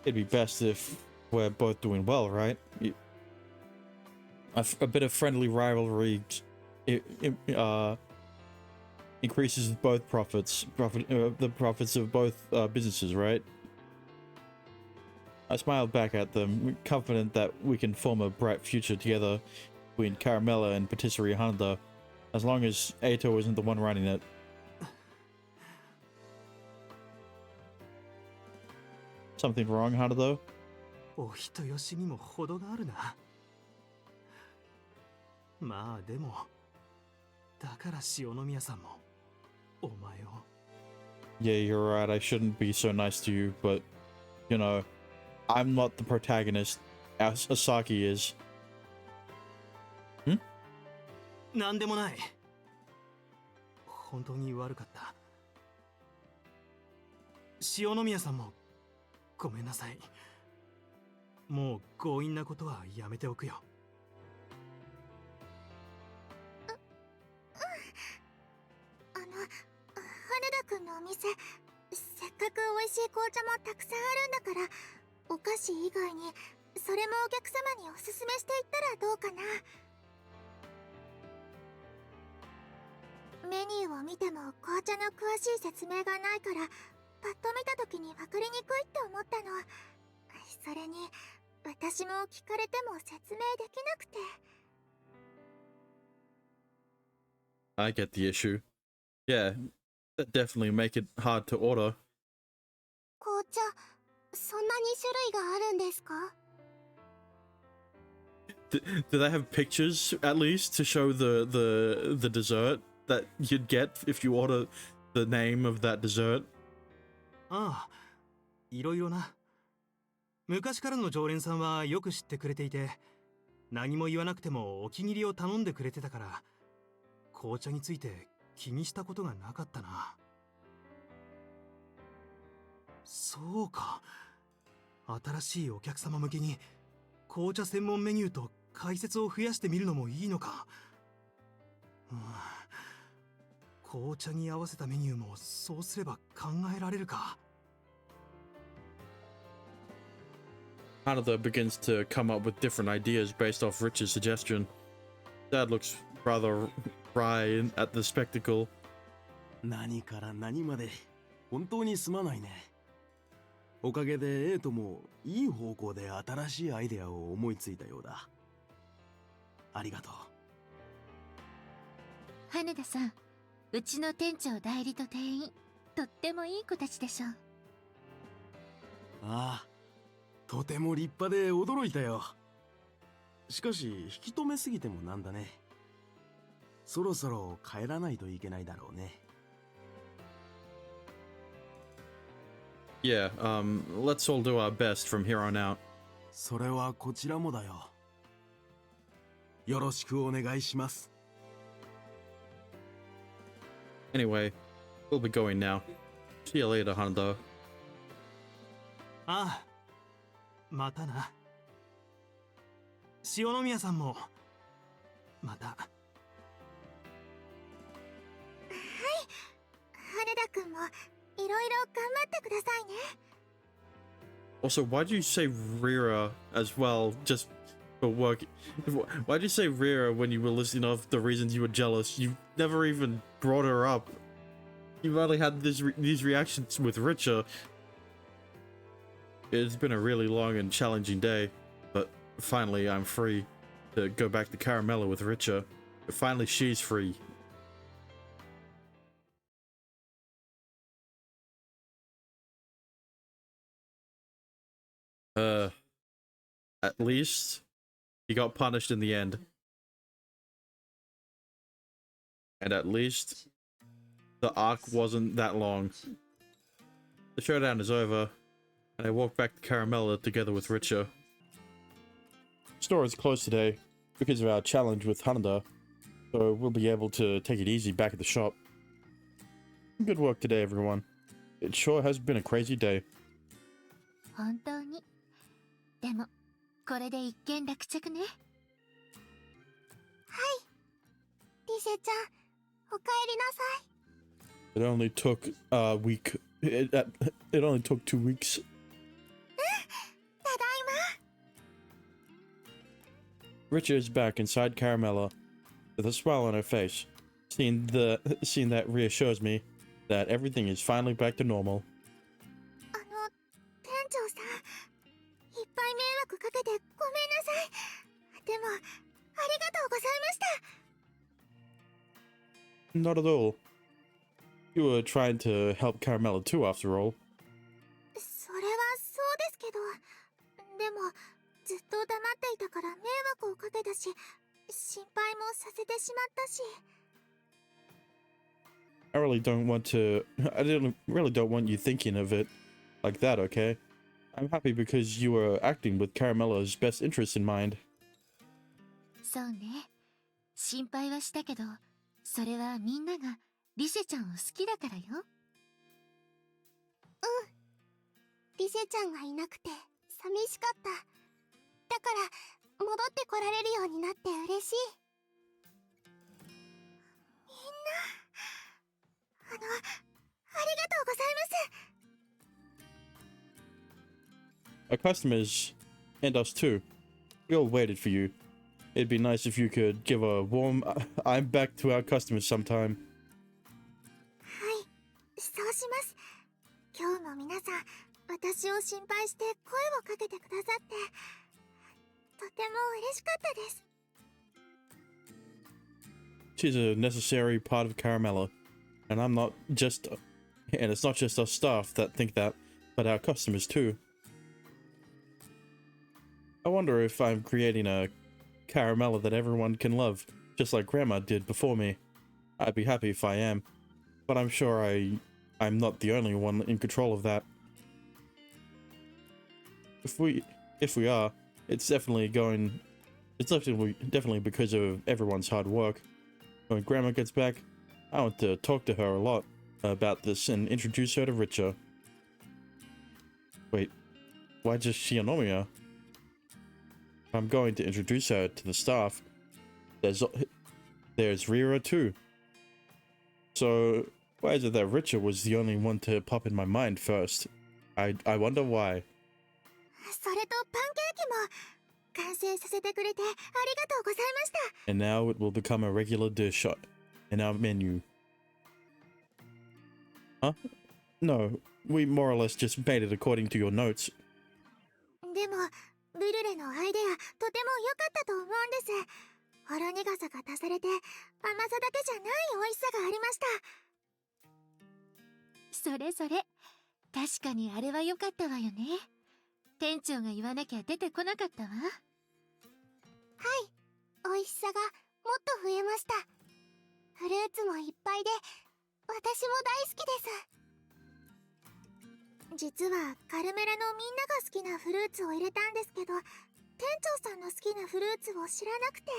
It'd be best if we're both doing well, right? A bit of friendly rivalry increases both the profits of both businesses, right? I smiled back at them, confident that we can form a bright future together between Caramella and Patisserie Hanada, as long as Eito isn't the one running it. Something wrong, Hanada? お人よしにも程があるな。まあでもだから塩宮さんもお前を。 Yeah, you're right, I shouldn't be so nice to you, but, you know, I'm not the protagonist, as Asaki is. なんでもない。本当に悪かった。塩宮さんもごめんなさい。もう強引なことはやめておくよ。羽田くんのお店、せっかく美味しい紅茶もたくさんあるんだから、お菓子以外にそれもお客様におすすめしていったらどうかな。メニューを見ても紅茶の詳しい説明がないから、パッと見た時に分かりにくいって思ったの。それに私も聞かれても説明できなくて。 I get the issue. Yeah, that definitely make it hard to order. 紅茶、そんなに種類があるんですか？ Do they have pictures at least to show the dessert that you'd get if you order the name of that dessert? ああ、いろいろな。昔からの常連さんはよく知ってくれていて、何も言わなくてもお気に入りを頼んでくれてたから、紅茶について気にしたことがなかったな。そうか。新しいお客様向けに紅茶専門メニューと解説を増やしてみるのもいいのか。紅茶に合わせたメニューもそうすれば考えられるか。Hanada begins to come up with different ideas based off Rich's suggestion. Dad looks rather wry at the spectacle. 何から何まで本当にすまないね。おかげでエイトもいい方向で新しいアイデアを思いついたようだ。ありがとう。羽田さん、うちの店長代理と店員、とってもいい子たちでしょ。ああ、とても立派で驚いたよ。しかし引き止めすぎてもなんだね。そろそろ帰らないといけないだろうね。Yeah, let's all do our best from here on out. それはこちらもだよ。よろしくお願いします。Anyway, we'll be going now. See you later, Honda. ああ、またな。塩宮さんもまた。羽田くんもいろいろ頑張ってくださいね。Also, why'd you say Rira as well, just for work? Why'd you say Rira when you were listing off the reasons you were jealous? You never even brought her up. You've only had these reactions with Richa. It's been a really long and challenging day, but finally I'm free to go back to Caramella with Richa. Finally she's free. At least he got punished in the end. And at least the arc wasn't that long. The showdown is over, and I walk back to Caramella together with Richa. Store is closed today because of our challenge with Hanada, so we'll be able to take it easy back at the shop. Good work today, everyone. It sure has been a crazy day. 本当に。でも、これで一件落着ね。はい。リセちゃん、おかえりなさい。It only took a week. It only took 2 weeks. ただいま。Richa is back inside Caramella with a smile on her face. Seeing that reassures me that everything is finally back to normal. 店長さん、いっぱい迷惑かけてごめんなさい。でも、ありがとうございました。Not at all. You were trying to help Caramella too, after all. それはそうですけど、でも、ずっと黙っていたから迷惑をかけたし、心配もさせてしまったし。I really don't want you thinking of it like that, okay? I'm happy because you were acting with Caramella's best interests in mind. そうね。心配はしたけど、それはみんながリセちゃんを好きだからよ。うん。リセちゃんがいなくて寂しかった。だから戻ってこられるようになって嬉しい。みんな、ありがとうございます。Our customers, and us too, we all waited for you. It'd be nice if you could give a warm I'm back to our customers sometime. はい、そうします。今日も皆さん、私を心配して声をかけてくださって、とても嬉しかったです。She's a necessary part of Caramella, and and it's not just us staff that think that, but our customers too. I wonder if I'm creating a Caramella that everyone can love, just like Grandma did before me. I'd be happy if I am, but I'm sure I'm not the only one in control of that. If we are, it's definitely because of everyone's hard work. When Grandma gets back, I want to talk to her a lot about this and introduce her to Richa. Wait, why just Shinomiya? I'm going to introduce her to the staff. There's Rira too. So why is it that Richa was the only one to pop in my mind first? I wonder why. それとパンケーキも完成させてくれてありがとうございました。And now it will become a regular dish in our menu. Huh? No, we more or less just made it according to your notes. でもブルレのアイデアとても良かったと思うんです。ほろ苦さが足されて甘さだけじゃない美味しさがありました。それそれ。確かにあれは良かったわよね。店長が言わなきゃ出てこなかったわ。はい、美味しさがもっと増えました。フルーツもいっぱいで私も大好きです。実はカルメラのみんなが好きなフルーツを入れたんですけど、店長さんの好きなフルーツを知らなくて。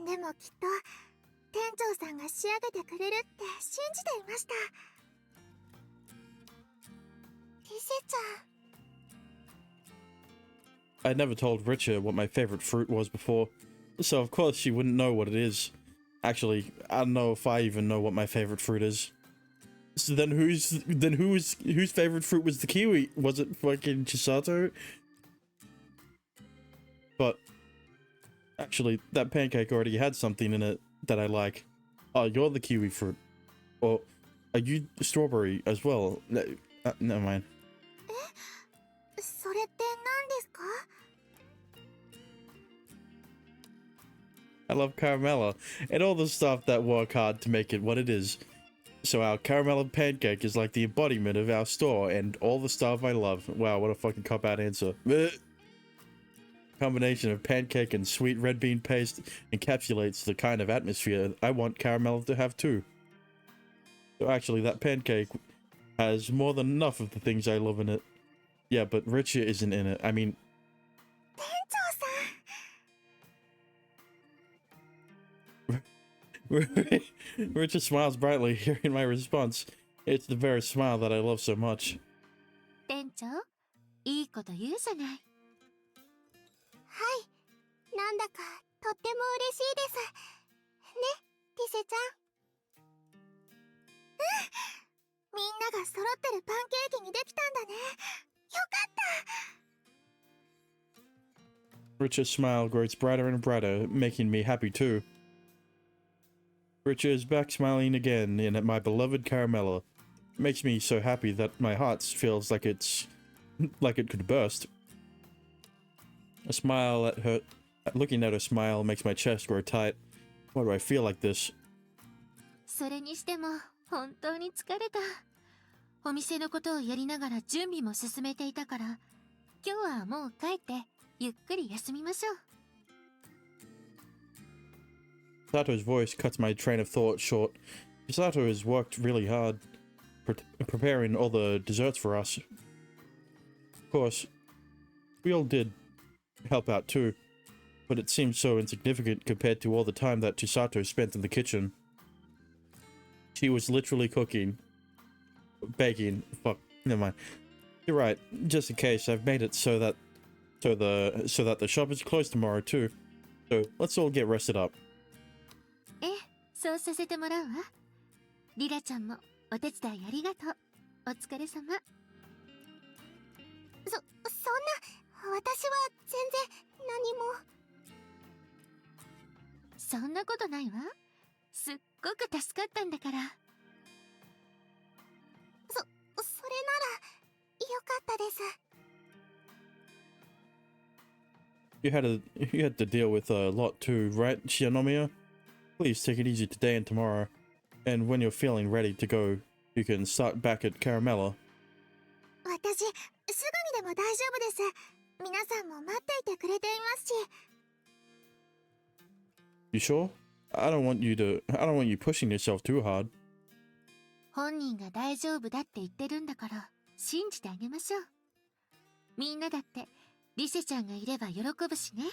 でもきっと店長さんが仕上げてくれるって信じていました。リセちゃん。I never told Richa what my favorite fruit was before, so of course she wouldn't know what it is. Actually, I don't know if I even know what my favorite fruit is. So then whose favorite fruit was the kiwi? Was it fucking Chisato? But actually, that pancake already had something in it that I like. Oh, you're the kiwi fruit. Or are you strawberry as well? Never mind. それって何ですか？ I love caramella and all the stuff that work hard to make it what it is. So our caramella pancake is like the embodiment of our store and all the stuff I love. Wow, what a fucking cop-out answer. Combination of pancake and sweet red bean paste encapsulates the kind of atmosphere I want caramella to have too. So actually, that pancake has more than enough of the things I love in it. Yeah, but Richa isn't in it. I mean... 店長さん。 Richa smiles brightly, hearing my response. It's the very smile that I love so much. 店長、いいこと言うじゃない。はい、なんだかとっても嬉しいです。ね、リセちゃん。みんなが揃ってるパンケーキにできたんだね。よかった。 Richa's smile grows brighter and brighter, making me happy too. Richa is back smiling again in at my beloved Caramella. Makes me so happy that my heart feels like it could burst. A smile at her, looking at her smile makes my chest grow tight. Why do I feel like this? それにしても本当に疲れた。お店のことをやりながら準備も進めていたから、今日はもう帰ってゆっくり休みましょう。Sato's voice cuts my train of thought short. Sato has worked really hard preparing all the desserts for us. Of course, we all did help out too, but it seems so insignificant compared to all the time that Chisato spent in the kitchen. She was literally cooking, baking. Fuck, never mind. You're right. Just in case, I've made it so that the shop is closed tomorrow too. So let's all get rested up. ええ、そうさせてもらうわ。リラちゃんもお手伝いありがとう。お疲れ様。そんな、私は全然何も。そんなことないわ。すっごく助かったんだから。それならよかったです。You had to deal with a lot too, right, Shinomiya? Please take it easy today and tomorrow. And when you're feeling ready to go, you can start back at Caramella. 私、すぐにでも大丈夫です。皆さんも待っていてくれていますし。You sure? I don't want you pushing yourself too hard. 本人が大丈夫だって言ってるんだから信じてあげましょう。みんなだってリセちゃんがいれば喜ぶしね。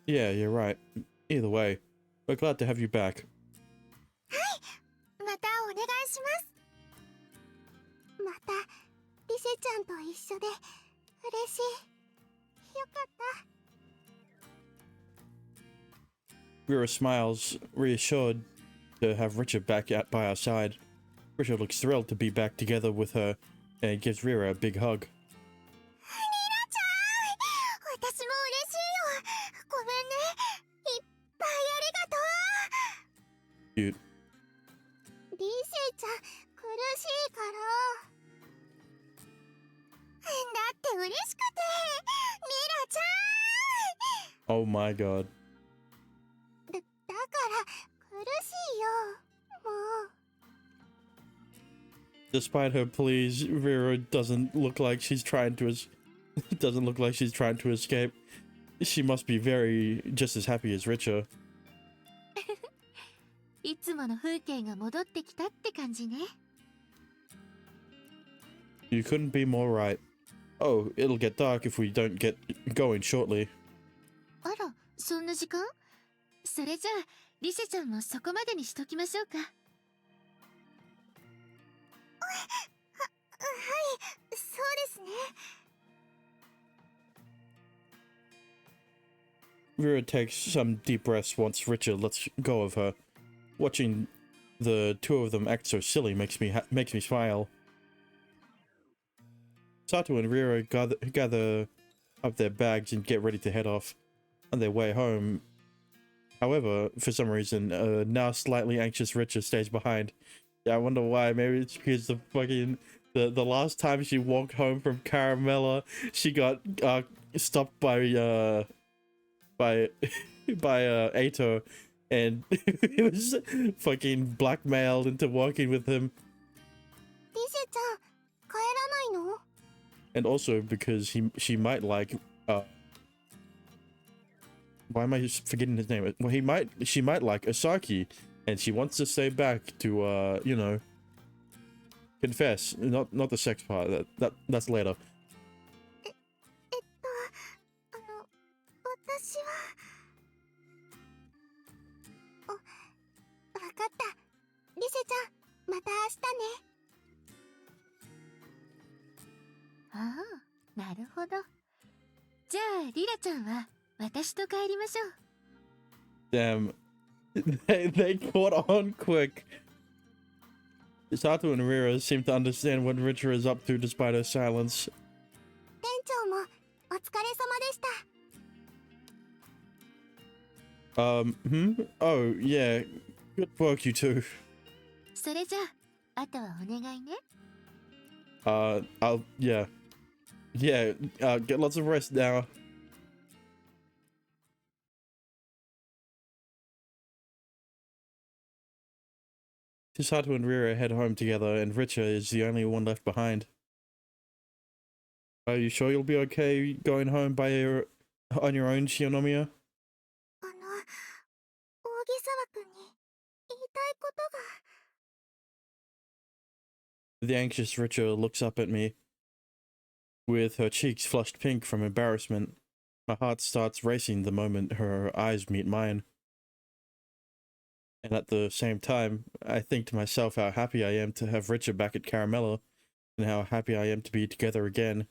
Yeah, you're right. Either way, we're glad to have you back. はい、またお願いします。またリセちゃんと一緒で嬉しい。よかった。Rira smiles, reassured to have Richard back by our side. Richard looks thrilled to be back together with her and gives Rira a big hug. リラちゃん、私も嬉しいよ。ごめんね。いっぱいありがとう。Cute. しいから。だって嬉しくて、リラちゃん。 Oh my god. だから苦しいよ、もう。 Despite her pleas, Vera doesn't look like she's trying to doesn't look like she's trying to escape. She must be just as happy as Richa. いつもの風景が戻ってきたって感じね。You couldn't be more right. Oh, it'll get dark if we don't get going shortly. あら、そんな時間？それじゃあ、リセちゃんもそこまでにしときましょうか。はい、そうですね。 Vera takes some deep breaths once Richard lets go of her. Watching the two of them act so silly makes me smile. Sato and Vera gather up their bags and get ready to head off on their way home. However, for some reason, now slightly anxious Richard stays behind. Yeah, I wonder why. Maybe it's because the last time she walked home from Caramella, she got stopped by Ato, and he was fucking blackmailed into walking with him. リセちゃん、帰らないの？ And also because she might like why am I forgetting his name? Well, she might like Asaki, and she wants to stay back to you know, confess. Not the sex part. That's later. 私は。わかった。リセちゃん、また明日ね。ああ、なるほど。じゃあ、リラちゃんは私と帰りましょう。Damn, they caught on quick. Sato and Rira seem to understand what Richa is up to despite her silence. 店長もお疲れ様でした。 Oh, yeah. Good work, you two. それじゃあ、あとはお願いね。Yeah. Yeah, get lots of rest now. Chisato and Rira head home together, and Richa is the only one left behind. Are you sure you'll be okay going home on your own, Shionomiya? 大木沢君に言いたいことが。 The anxious Richa looks up at me. With her cheeks flushed pink from embarrassment, my heart starts racing the moment her eyes meet mine. And at the same time, I think to myself how happy I am to have Richa back at Caramella, and how happy I am to be together again.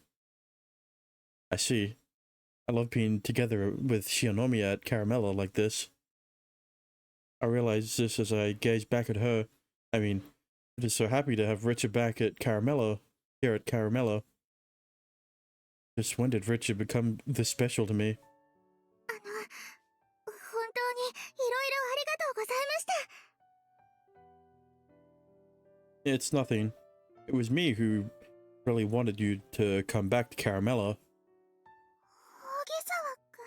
I see. I love being together with Shionomiya at Caramella like this. I realize this as I gaze back at her. I mean, I'm just so happy to have Richa back at Caramella, here at Caramella. Just when did Richa become this special to me? 本当にいろいろありがとうございました。 It's nothing. It was me who really wanted you to come back to Caramella. 大木沢君。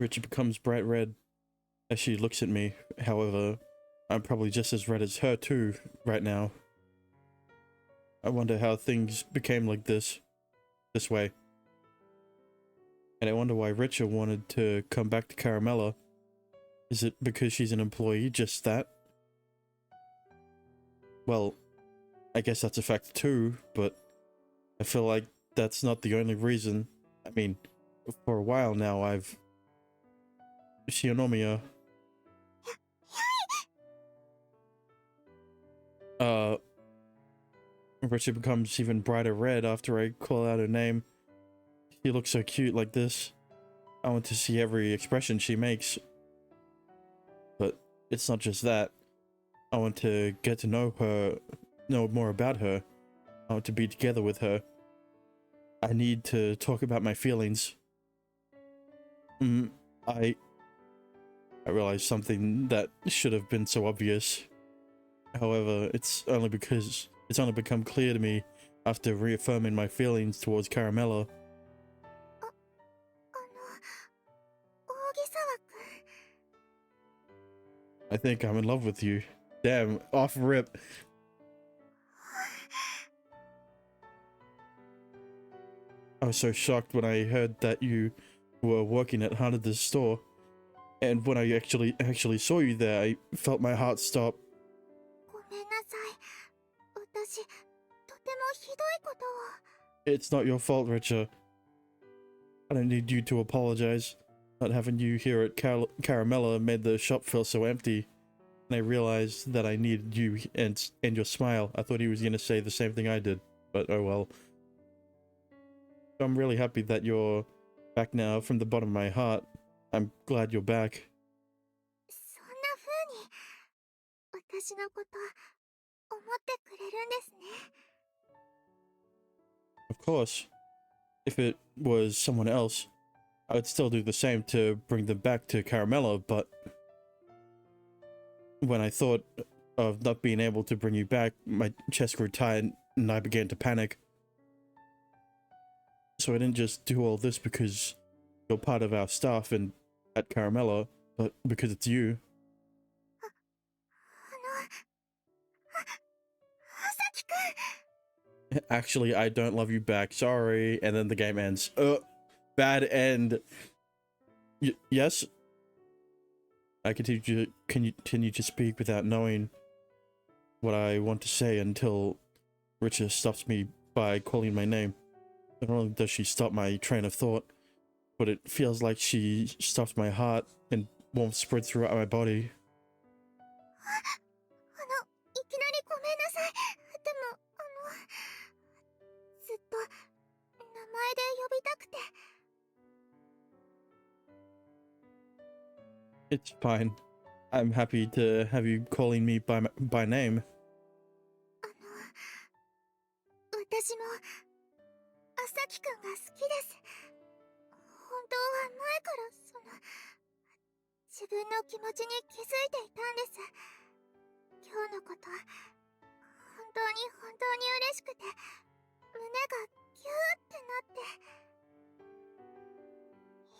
Richa becomes bright red as she looks at me. However, I'm probably just as red as her too right now. I wonder how things became like this way. And I wonder why Richa wanted to come back to Caramella. Is it because she's an employee, just that? Well, I guess that's a factor too, but I feel like that's not the only reason. I mean, for a while now Shionomiya. Richa becomes even brighter red after I call out her name. She looks so cute like this. I want to see every expression she makes. But it's not just that. I want to get to know more about her. I want to be together with her. I need to talk about my feelings. Mm, I realized something that should have been so obvious. However, it's only become clear to me after reaffirming my feelings towards Caramella. 大木沢くん。 I think I'm in love with you. Damn, off rip. I was so shocked when I heard that you were working at Hanada's store. And when I actually saw you there, I felt my heart stop. ごめんなさい。私、とてもひどいことを。 It's not your fault, Richard. I don't need you to apologize. Not having you here at Caramella made the shop feel so empty. And I realized that I needed you and your smile. I thought he was gonna say the same thing I did, but oh well. I'm really happy that you're back now from the bottom of my heart. I'm glad you're back. そんな風に私のこと思ってくれるんですね。 Of course. If it was someone else, I would still do the same to bring them back to Caramella, but when I thought of not being able to bring you back, my chest grew tight and I began to panic. So I didn't just do all this because you're part of our staff and at Caramella, but because it's you. あさきくん。 Actually, I don't love you back. Sorry. And then the game ends. Bad end. Yes? I continue to speak without knowing what I want to say until Richard stops me by calling my name. Not only does she stop my train of thought, but it feels like she stops my heart and warmth spreads throughout my body. いきなりごめんなさい。でも、ずっと名前で呼びたくて。 It's fine. I'm happy to have you calling me by name. 私もあさきくんが好きです。本当は前から自分の気持ちに気づいていたんです。今日のこと本当に嬉しくて胸がギューってなって。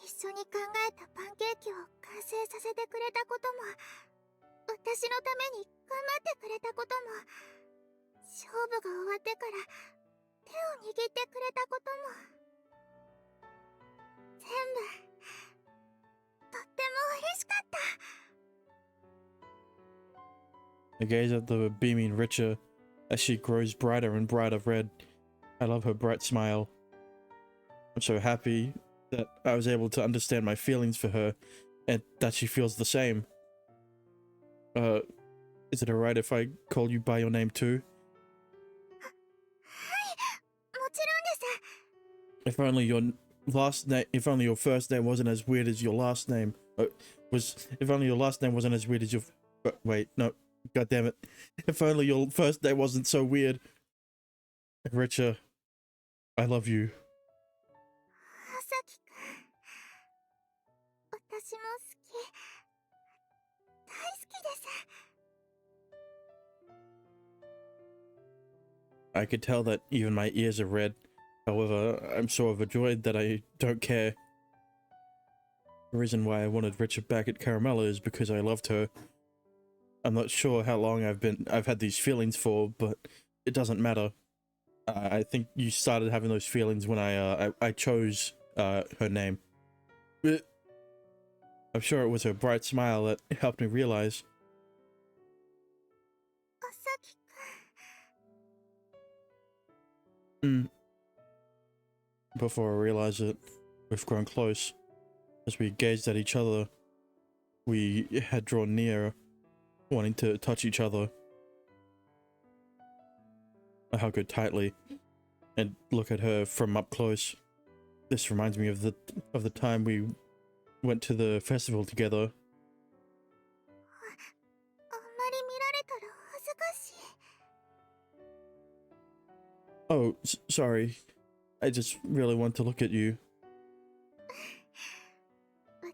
一緒に考えたパンケーキを完成させてくれたことも、私のために頑張ってくれたことも、勝負が終わってから手を握ってくれたことも、全部とっても嬉しかった。 I gaze at the beaming Richa as she grows brighter and brighter red. I love her bright smile. I'm so happy that I was able to understand my feelings for her and that she feels the same. Is it alright if I call you by your name too? はい、もちろんです。 If only your first name wasn't as weird as your last name. If only your last name wasn't as weird as your wait, no. God damn it. If only your first name wasn't so weird. Richa, I love you. あさきくん、私も好き。大好きです。 I could tell that even my ears are red. However, I'm so overjoyed that I don't care. The reason why I wanted Richard back at Caramella is because I loved her. I'm not sure how long I've had these feelings for, but it doesn't matter. I think you started having those feelings when I chose her name. I'm sure it was her bright smile that helped me realize. あさきくん。 Before I realize it, we've grown close. As we gazed at each other, we had drawn near, wanting to touch each other. I hug her tightly and look at her from up close. This reminds me of the time we went to the festival together. あんまり見られたら恥ずかしい。 Oh, sorry. I just really want to look at you.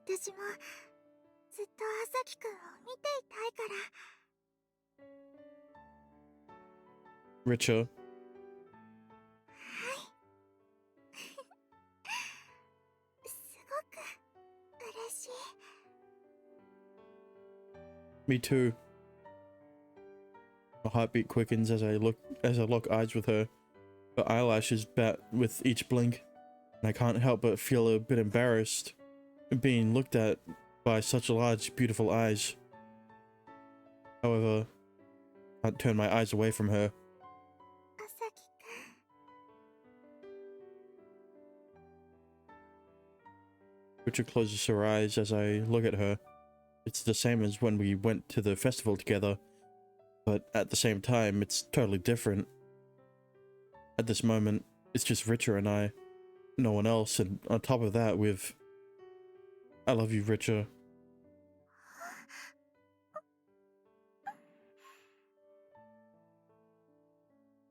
私もずっと朝輝くんを見ていたいから。 Richer, すごく嬉しい。 me too. My heartbeat quickens as I lock eyes with her. Her eyelashes bat with each blink, and I can't help but feel a bit embarrassed being looked at by such large, beautiful eyes. However, I can't turn my eyes away from her. 朝輝くん。 Richard closes her eyes as I look at her. It's the same as when we went to the festival together, but at the same time, it's totally different. At this moment, it's just Richard and I, no one else, and on top of that, I love you, Richard.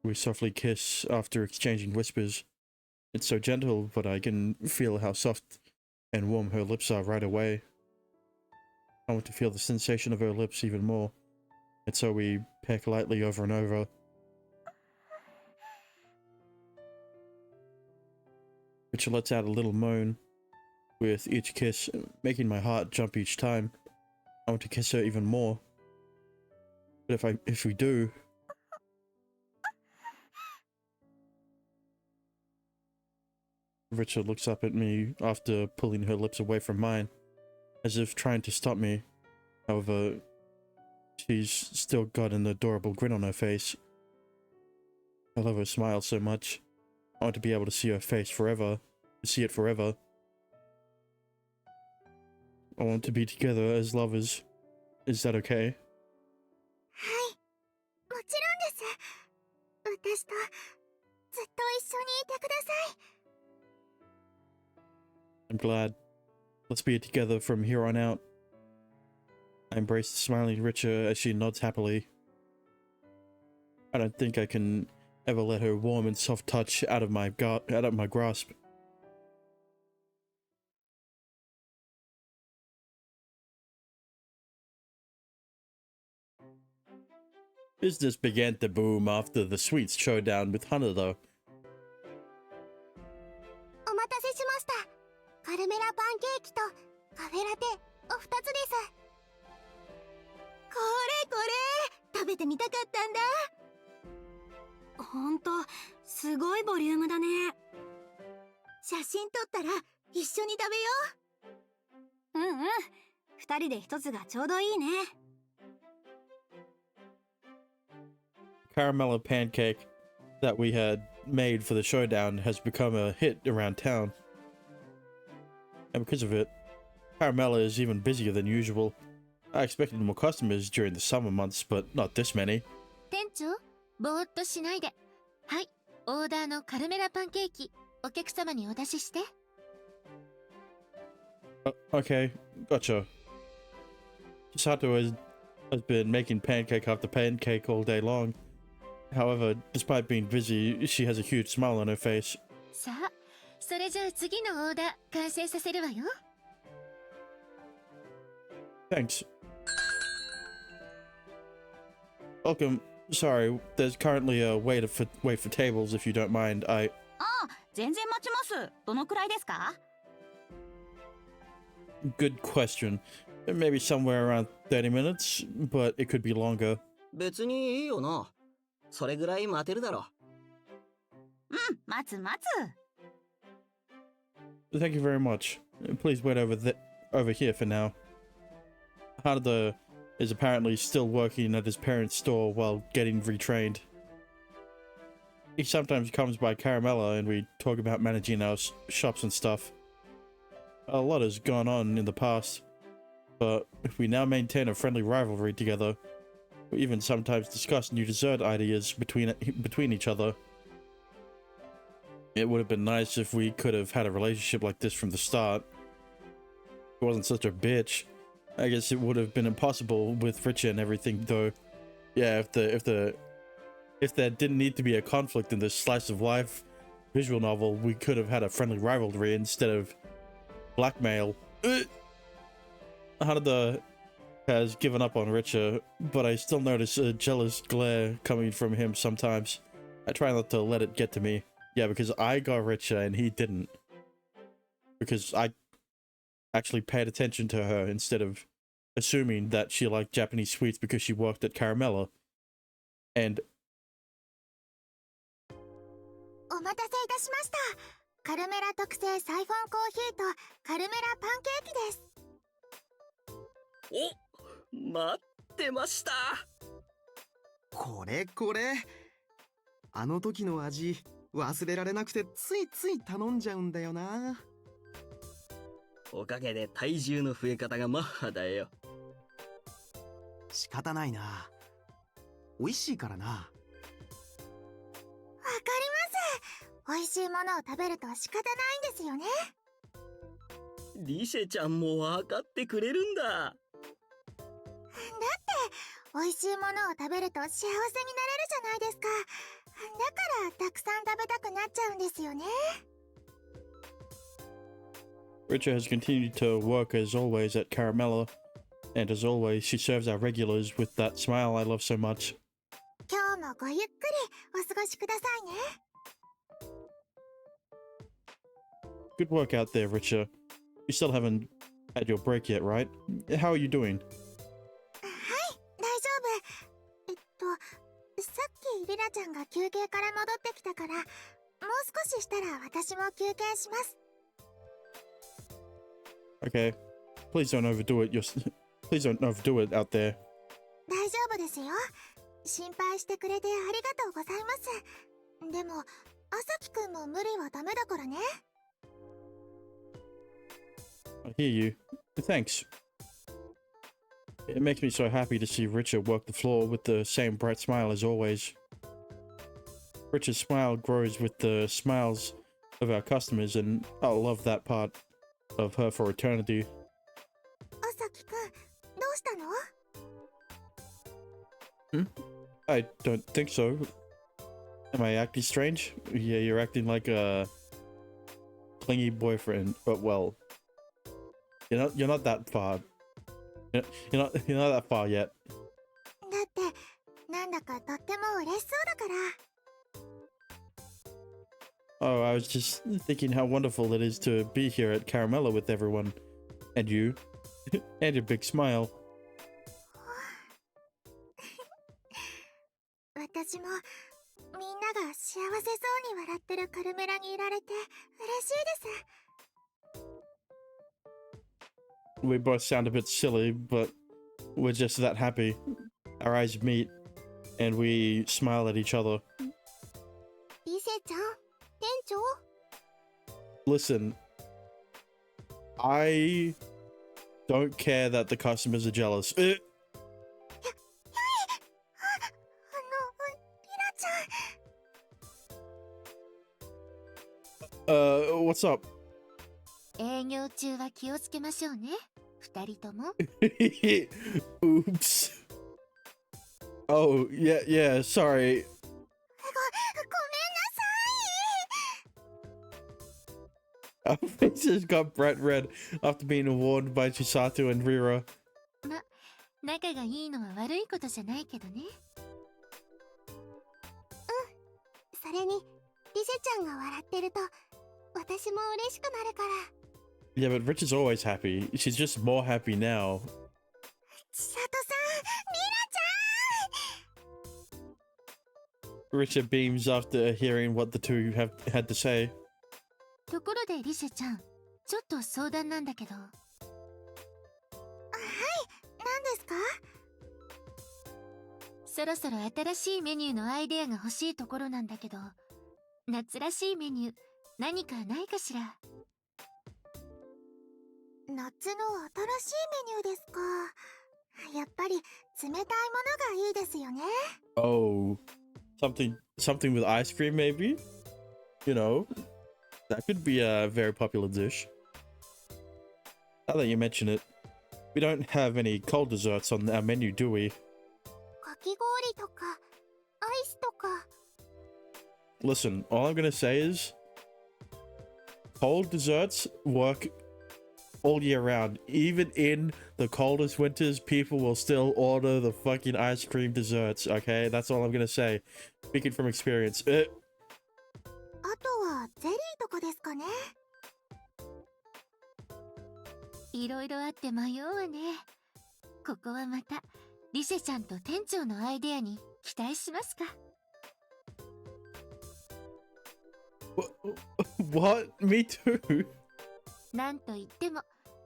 We softly kiss after exchanging whispers. It's so gentle, but I can feel how soft and warm her lips are right away. I want to feel the sensation of her lips even more, and so we peck lightly over and over. Richard lets out a little moan with each kiss, making my heart jump each time. I want to kiss her even more. But if we do... Richard looks up at me after pulling her lips away from mine, as if trying to stop me. However, she's still got an adorable grin on her face. I love her smile so much. I want to be able to see her face forever. See it forever. I want to be together as lovers. Is that okay? はい、もちろんです。私とずっと一緒にいてください。 I'm glad. Let's be together from here on out. I embrace the smiling Richard as she nods happily. I don't think I can ever let her warm and soft touch out of my grasp. Business began to boom after the sweets showdown with Hanada. お待たせしました。カルメラパンケーキとカフェラテお二つです。これ食べてみたかったんだ。ほんとすごいボリュームだね。写真撮ったら一緒に食べよう。うんうん、二人で一つがちょうどいいね。 Caramello pancake that we had made for the showdown has become a hit around town. And because of it, Caramella is even busier than usual. I expected more customers during the summer months, but not this many. 店長、ぼーっとしないで。はい、オーダーのカルメラパンケーキ、お客様にお出しして。Okay, gotcha. Chisato has been making pancake after pancake all day long. However, despite being busy, she has a huge smile on her face. さあ、それじゃあ次のオーダー完成させるわよ。Thanks. Welcome. Sorry, there's currently a wait for tables if you don't mind. ああ、全然待ちます。どのくらいですか？ Good question. Maybe somewhere around 30 minutes, but it could be longer. 別にいいよな。それぐらい待てるだろ。うん、待つ待つ。 Thank you very much. Please wait over here for now. Hanada is apparently still working at his parents' store while getting retrained. He sometimes comes by Caramella and we talk about managing our shops and stuff. A lot has gone on in the past, but we now maintain a friendly rivalry together. We even sometimes discuss new dessert ideas between each other. It would have been nice if we could have had a relationship like this from the start. It wasn't such a bitch. I guess it would have been impossible with Richard and everything, though. Yeah, if there didn't need to be a conflict in this slice of life visual novel, we could have had a friendly rivalry instead of blackmail. Hanada has given up on Richa, but I still notice a jealous glare coming from him sometimes. I try not to let it get to me. Yeah, because I got Richa and he didn't. Because I actually paid attention to her instead of assuming that she liked Japanese sweets because she worked at Caramella. And お待たせいたしました。カルメラ特製サイフォンコーヒーとカルメラパンケーキです。お、待ってました。これこれ。あの時の味忘れられなくてついつい頼んじゃうんだよな。おかげで体重の増え方がマッハだよ。仕方ないな。美味しいからな。わかります。美味しいものを食べると仕方ないんですよね。リシェちゃんも分かってくれるんだ。だって美味しいものを食べると幸せになれるじゃないですか。だからたくさん食べたくなっちゃうんですよね。Richa has continued to work as always at Caramella, and as always, she serves our regulars with that smile I love so much. 今日もごゆっくりお過ごしくださいね。Good work out there, Richa. You still haven't had your break yet, right? How are you doing? はい、大丈夫。さっきリラちゃんが休憩から戻ってきたから、もう少ししたら私も休憩します。Okay. Please don't overdo it. Please don't overdo it out there. 大丈夫ですよ。心配してくれてありがとうございます。でも、あさきくんも無理はダメだからね。I hear you. Thanks. It makes me so happy to see Richa work the floor with the same bright smile as always. Richa's smile grows with the smiles of our customers, and I'll love that part of her for eternity. あさきくん、どうしたの？ I don't think so. Am I acting strange? Yeah, you're acting like a clingy boyfriend, but well, you're not that far. You're not that far yet. だって、なんだかとっても嬉しそうだから。Oh, I was just thinking how wonderful it is to be here at Caramella with everyone. And you. And your big smile. 私もみんなが幸せそうに笑ってるカルメラにいられて嬉しいです。We both sound a bit silly, but we're just that happy. Our eyes meet, and we smile at each other. リセちゃん、店長？ Listen, I don't care that the customers are jealous. リラちゃん。What's up? 営業中は気をつけましょうね、二人とも。Oops. Oh, yeah, sorry. ごめんなさい。 Our faces got bright red after being warned by Chisato and Rira. 仲がいいのは悪いことじゃないけどね。それに、リセちゃんが笑ってると、私も嬉しくなるから。Yeah, but Rich is always happy. She's just more happy now. 千里さん、リラちゃん。 Richard beams after hearing what the two had to say. ところでリシェちゃん、ちょっと相談なんだけど。はい、何ですか？そろそろ新しいメニューのアイデアが欲しいところなんだけど、夏らしいメニュー何かないかしら？夏の新しいメニューですか。やっぱり冷たいものがいいですよね。 Oh, something with ice cream, maybe? You know, that could be a very popular dish. Now that you mention it, we don't have any cold desserts on our menu, do we? かき氷とかアイスとか。 Listen, all I'm gonna say is cold desserts work all year round. Even in the coldest winters, people will still order the fucking ice cream desserts, okay? That's all I'm gonna say. Speaking from experience. あとはゼリーとかですかね。いろいろあって迷うわね。ここはまたリセちゃんと店長のアイデアに期待しますか。What? Me too? なんといっても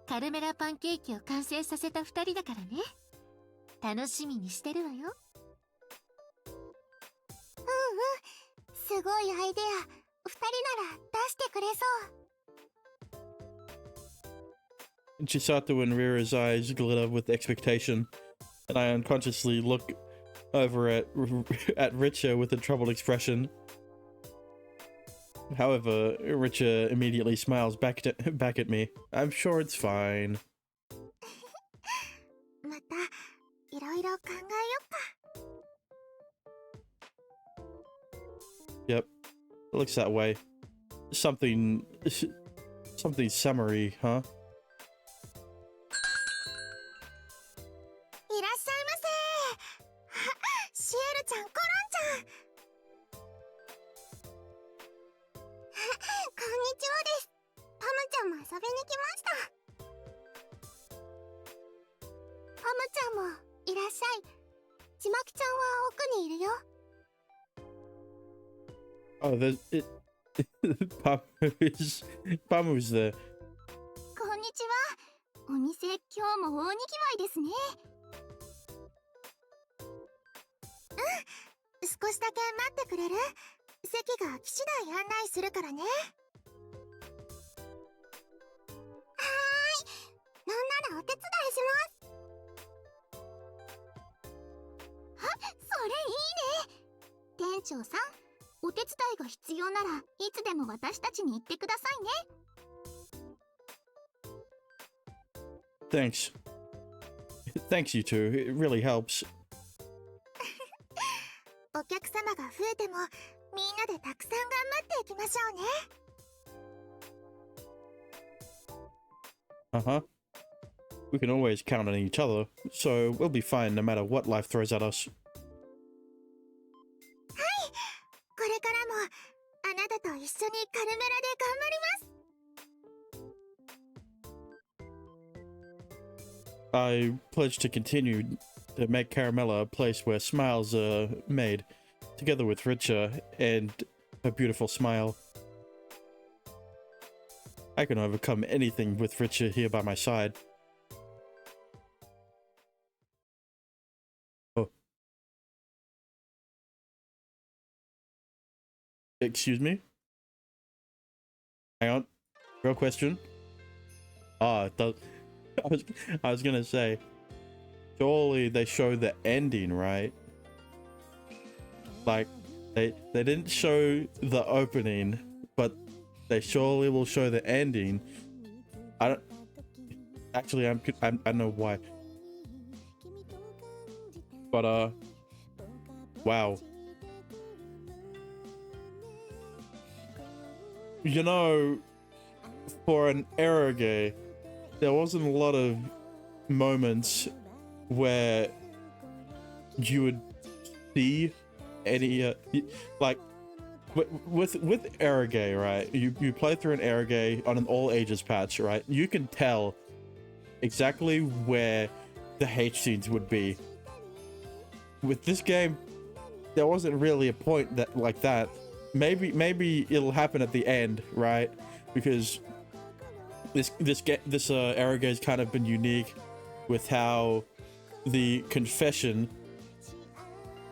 カルメラパンケーキを完成させた2人だからね。楽しみにしてるわよ。すごいアイデア、2人なら出してくれそう。Chisato and Rira's eyes glitter with expectation, and I unconsciously look over at Richa with a troubled expression. However, Richa immediately smiles back at me. I'm sure it's fine. またいろいろ考えよっか。Yep, it looks that way. Something summary, huh? いらっしゃいませ。シエルちゃん、コロンちゃん。こんにちはです。パムちゃんも遊びに来ました。パムちゃんもいらっしゃい。ちまきちゃんは奥にいるよ。Oh, there's it. Pamu's there. こんにちは。お店今日も大にぎわいですね。少しだけ待ってくれる？席が来次第案内するからね。はーい。なんならお手伝いします。あ、それいいね。店長さん、お手伝いが必要ならいつでも私たちに言ってくださいね。Thanks. Thanks, you two. It really helps. お客様が増えてもみんなでたくさん頑張っていきましょうね。Uh-huh. We can always count on each other, so we'll be fine no matter what life throws at us. はい、これからもあなたと一緒にカルメラで頑張ります。I pledge to continue to make Caramella a place where smiles are made, together with Richa and her beautiful smile. I can overcome anything with Richa here by my side. Oh. Excuse me? Hang on. Real question. It does. I was gonna say, surely they show the ending, right? Like, they didn't show the opening, but they surely will show the ending. I don't. Actually, I know why. But wow. You know, for an eroge, there wasn't a lot of moments where you would see any like with eroge, right? You play through an eroge on an all ages patch, right? You can tell exactly where the H scenes would be. With this game, there wasn't really a point that like that. Maybe it'll happen at the end, right? Because this eroge has kind of been unique with how the confession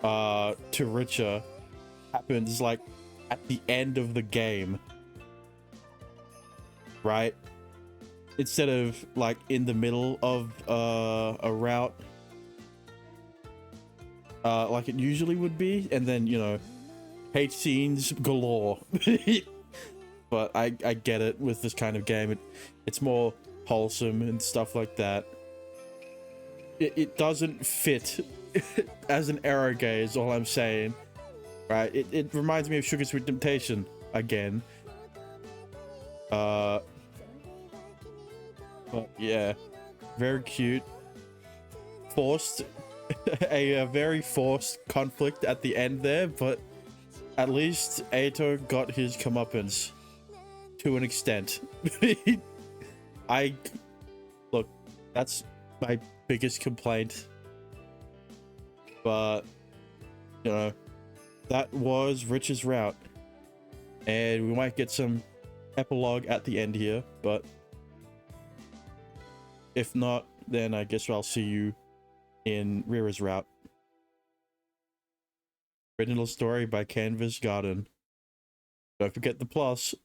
to Richa happens like at the end of the game, right? Instead of like in the middle of a route like it usually would be, and then, you know, hate scenes galore. But I get it with this kind of game. It's more wholesome and stuff like that. It doesn't fit as an eroge is all I'm saying, right? It reminds me of Sugar Sweet Temptation again. But yeah, very cute. Forced, a very forced conflict at the end there, but at least Aito got his comeuppance to an extent. Look, that's my biggest complaint. But, you know, that was Rich's route. And we might get some epilogue at the end here, but if not, then I guess I'll see you in Rira's route. Original story by Canvas Garden. Don't forget the plus.